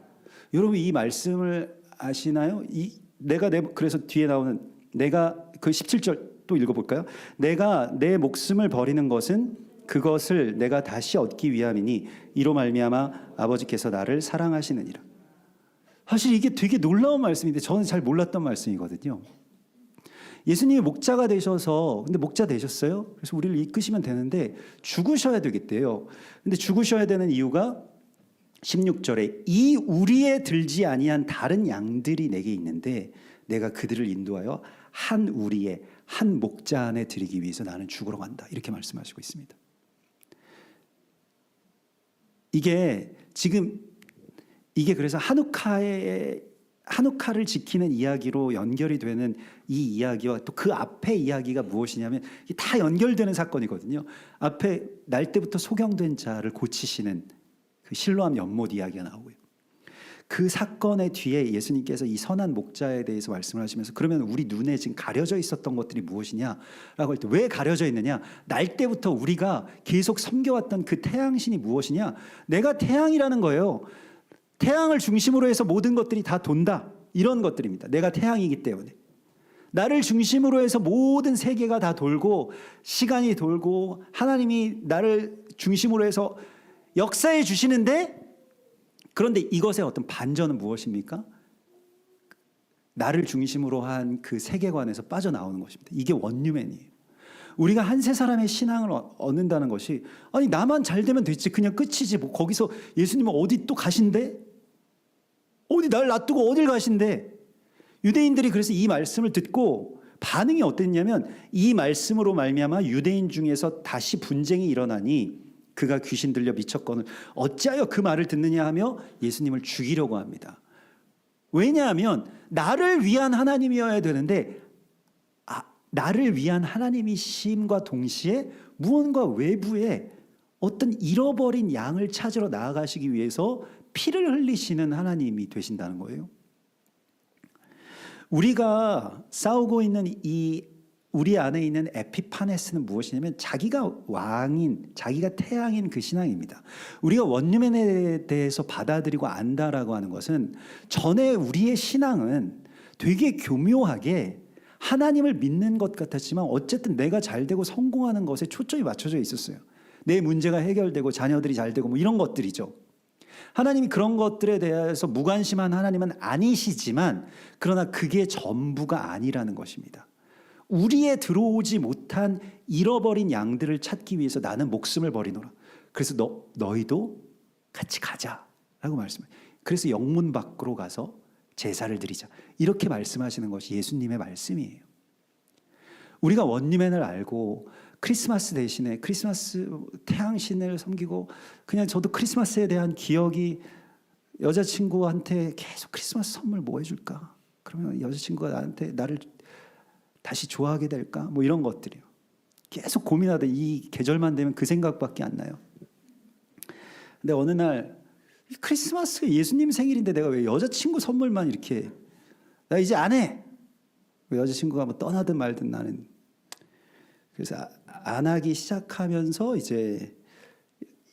여러분 이 말씀을 아시나요? 그래서 뒤에 나오는 그 17절 또 읽어볼까요? 내가 내 목숨을 버리는 것은 그것을 내가 다시 얻기 위함이니 이로 말미암아 아버지께서 나를 사랑하시느니라. 사실 이게 되게 놀라운 말씀인데 저는 잘 몰랐던 말씀이거든요. 예수님이 목자가 되셔서 근데 목자 되셨어요? 그래서 우리를 이끄시면 되는데 죽으셔야 되겠대요. 근데 죽으셔야 되는 이유가 16절에 이 우리에 들지 아니한 다른 양들이 내게 있는데 내가 그들을 인도하여 한 우리의 한 목자 안에 드리기 위해서 나는 죽으러 간다. 이렇게 말씀하시고 있습니다. 이게 그래서 한우카를 지키는 이야기로 연결이 되는 이 이야기와 또 그 앞에 이야기가 무엇이냐면 다 연결되는 사건이거든요. 앞에 날 때부터 소경된 자를 고치시는 그 실로암 연못 이야기가 나오고요. 그 사건의 뒤에 예수님께서 이 선한 목자에 대해서 말씀을 하시면서 그러면 우리 눈에 지금 가려져 있었던 것들이 무엇이냐라고 할 때 왜 가려져 있느냐? 날 때부터 우리가 계속 섬겨왔던 그 태양신이 무엇이냐? 내가 태양이라는 거예요. 태양을 중심으로 해서 모든 것들이 다 돈다. 이런 것들입니다. 내가 태양이기 때문에. 나를 중심으로 해서 모든 세계가 다 돌고 시간이 돌고 하나님이 나를 중심으로 해서 역사해 주시는데 그런데 이것의 어떤 반전은 무엇입니까? 나를 중심으로 한 그 세계관에서 빠져나오는 것입니다. 이게 원유맨이에요. 우리가 한 세 사람의 신앙을 얻는다는 것이 아니 나만 잘 되면 됐지 그냥 끝이지 뭐 거기서 예수님은 어디 또 가신대? 어디 날 놔두고 어딜 가신대? 유대인들이 그래서 이 말씀을 듣고 반응이 어땠냐면 이 말씀으로 말미암아 유대인 중에서 다시 분쟁이 일어나니 그가 귀신 들려 미쳤거늘 어찌하여 그 말을 듣느냐 하며 예수님을 죽이려고 합니다. 왜냐하면 나를 위한 하나님이어야 되는데 나를 위한 하나님이심과 동시에 무언가 외부에 어떤 잃어버린 양을 찾으러 나아가시기 위해서 피를 흘리시는 하나님이 되신다는 거예요. 우리가 싸우고 있는 우리 안에 있는 에피파네스는 무엇이냐면 자기가 왕인, 자기가 태양인 그 신앙입니다. 우리가 원유맨에 대해서 받아들이고 안다라고 하는 것은 전에 우리의 신앙은 되게 교묘하게 하나님을 믿는 것 같았지만 어쨌든 내가 잘 되고 성공하는 것에 초점이 맞춰져 있었어요. 내 문제가 해결되고 자녀들이 잘 되고 뭐 이런 것들이죠. 하나님이 그런 것들에 대해서 무관심한 하나님은 아니시지만 그러나 그게 전부가 아니라는 것입니다. 우리에 들어오지 못한 잃어버린 양들을 찾기 위해서 나는 목숨을 버리노라. 그래서 너희도 같이 가자라고 말씀해요. 그래서 영문 밖으로 가서 제사를 드리자. 이렇게 말씀하시는 것이 예수님의 말씀이에요. 우리가 원리맨을 알고 크리스마스 대신에 크리스마스 태양신을 섬기고 그냥 저도 크리스마스에 대한 기억이 여자친구한테 계속 크리스마스 선물 뭐 해줄까? 그러면 여자친구가 나를 다시 좋아하게 될까? 뭐 이런 것들이요. 계속 고민하다 이 계절만 되면 그 생각밖에 안 나요. 근데 어느 날 크리스마스가 예수님 생일인데 내가 왜 여자친구 선물만 이렇게 나 이제 안 해. 여자친구가 뭐 떠나든 말든 나는 그래서 안 하기 시작하면서 이제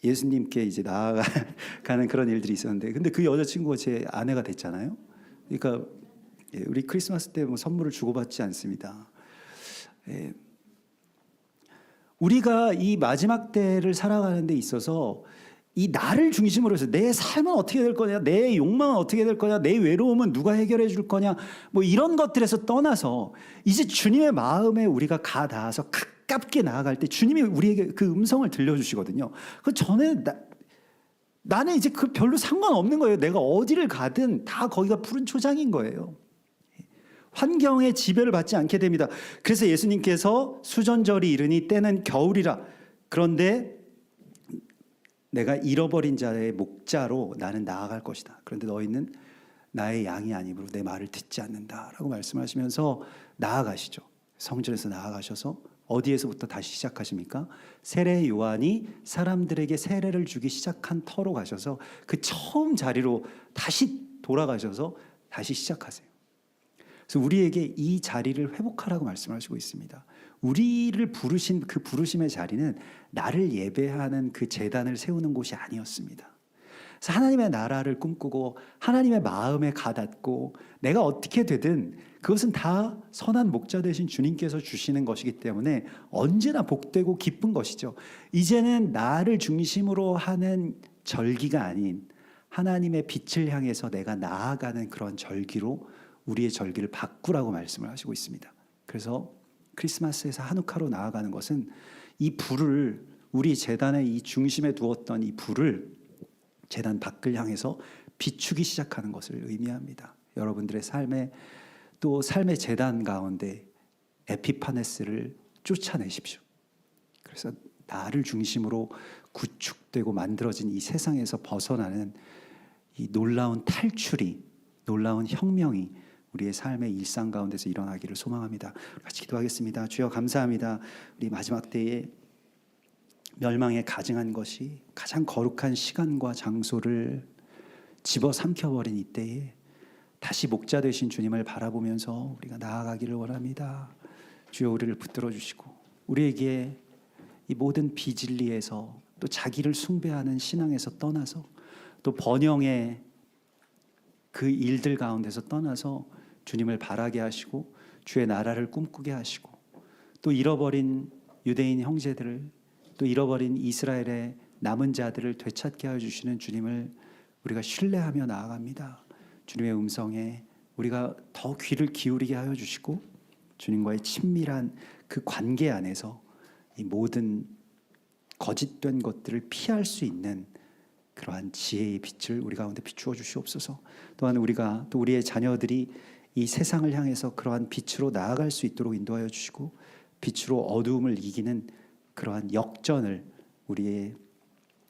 예수님께 이제 나아가는 그런 일들이 있었는데 근데 그 여자친구가 제 아내가 됐잖아요. 그러니까 우리 크리스마스 때 뭐 선물을 주고받지 않습니다. 우리가 이 마지막 때를 살아가는 데 있어서 이 나를 중심으로 해서 내 삶은 어떻게 될 거냐, 내 욕망은 어떻게 될 거냐, 내 외로움은 누가 해결해 줄 거냐, 뭐 이런 것들에서 떠나서 이제 주님의 마음에 우리가 가 닿아서 가깝게 나아갈 때 주님이 우리에게 그 음성을 들려주시거든요. 그 전에 나는 이제 그 별로 상관없는 거예요. 내가 어디를 가든 다 거기가 푸른 초장인 거예요. 환경의 지배를 받지 않게 됩니다. 그래서 예수님께서 수전절이 이르니 때는 겨울이라. 그런데 내가 잃어버린 자의 목자로 나는 나아갈 것이다. 그런데 너희는 나의 양이 아니므로 내 말을 듣지 않는다라고 말씀하시면서 나아가시죠. 성전에서 나아가셔서 어디에서부터 다시 시작하십니까? 세례 요한이 사람들에게 세례를 주기 시작한 터로 가셔서 그 처음 자리로 다시 돌아가셔서 다시 시작하세요. 그래서 우리에게 이 자리를 회복하라고 말씀하시고 있습니다. 우리를 부르신 그 부르심의 자리는 나를 예배하는 그 제단을 세우는 곳이 아니었습니다. 그래서 하나님의 나라를 꿈꾸고 하나님의 마음에 가닿고 내가 어떻게 되든 그것은 다 선한 목자 되신 주님께서 주시는 것이기 때문에 언제나 복되고 기쁜 것이죠. 이제는 나를 중심으로 하는 절기가 아닌 하나님의 빛을 향해서 내가 나아가는 그런 절기로 우리의 절기를 바꾸라고 말씀을 하시고 있습니다. 그래서 크리스마스에서 하누카로 나아가는 것은 이 불을 우리 제단의 이 중심에 두었던 이 불을 제단 밖을 향해서 비추기 시작하는 것을 의미합니다. 여러분들의 삶의 또 삶의 제단 가운데 에피파네스를 쫓아내십시오. 그래서 나를 중심으로 구축되고 만들어진 이 세상에서 벗어나는 이 놀라운 탈출이, 놀라운 혁명이 우리의 삶의 일상 가운데서 일어나기를 소망합니다. 같이 기도하겠습니다. 주여 감사합니다. 우리 마지막 때에 멸망에 가증한 것이 가장 거룩한 시간과 장소를 집어삼켜버린 이때에 다시 목자 되신 주님을 바라보면서 우리가 나아가기를 원합니다. 주여 우리를 붙들어 주시고 우리에게 이 모든 비진리에서 또 자기를 숭배하는 신앙에서 떠나서 또 번영의 그 일들 가운데서 떠나서 주님을 바라게 하시고 주의 나라를 꿈꾸게 하시고 또 잃어버린 유대인 형제들을 또 잃어버린 이스라엘의 남은 자들을 되찾게 하여 주시는 주님을 우리가 신뢰하며 나아갑니다. 주님의 음성에 우리가 더 귀를 기울이게 하여 주시고 주님과의 친밀한 그 관계 안에서 이 모든 거짓된 것들을 피할 수 있는 그러한 지혜의 빛을 우리 가운데 비추어 주시옵소서. 또한 우리가 또 우리의 자녀들이 이 세상을 향해서 그러한 빛으로 나아갈 수 있도록 인도하여 주시고 빛으로 어두움을 이기는 그러한 역전을 우리의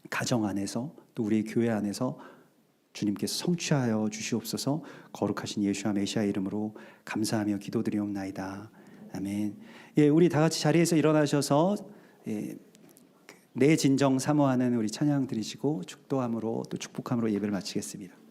가정 안에서 또 우리의 교회 안에서 주님께서 성취하여 주시옵소서. 거룩하신 예수와 메시아 이름으로 감사하며 기도드리옵나이다. 아멘. 예, 우리 다 같이 자리에서 일어나셔서 내 진정 사모하는 우리 찬양 드리시고 축도함으로 또 축복함으로 예배를 마치겠습니다.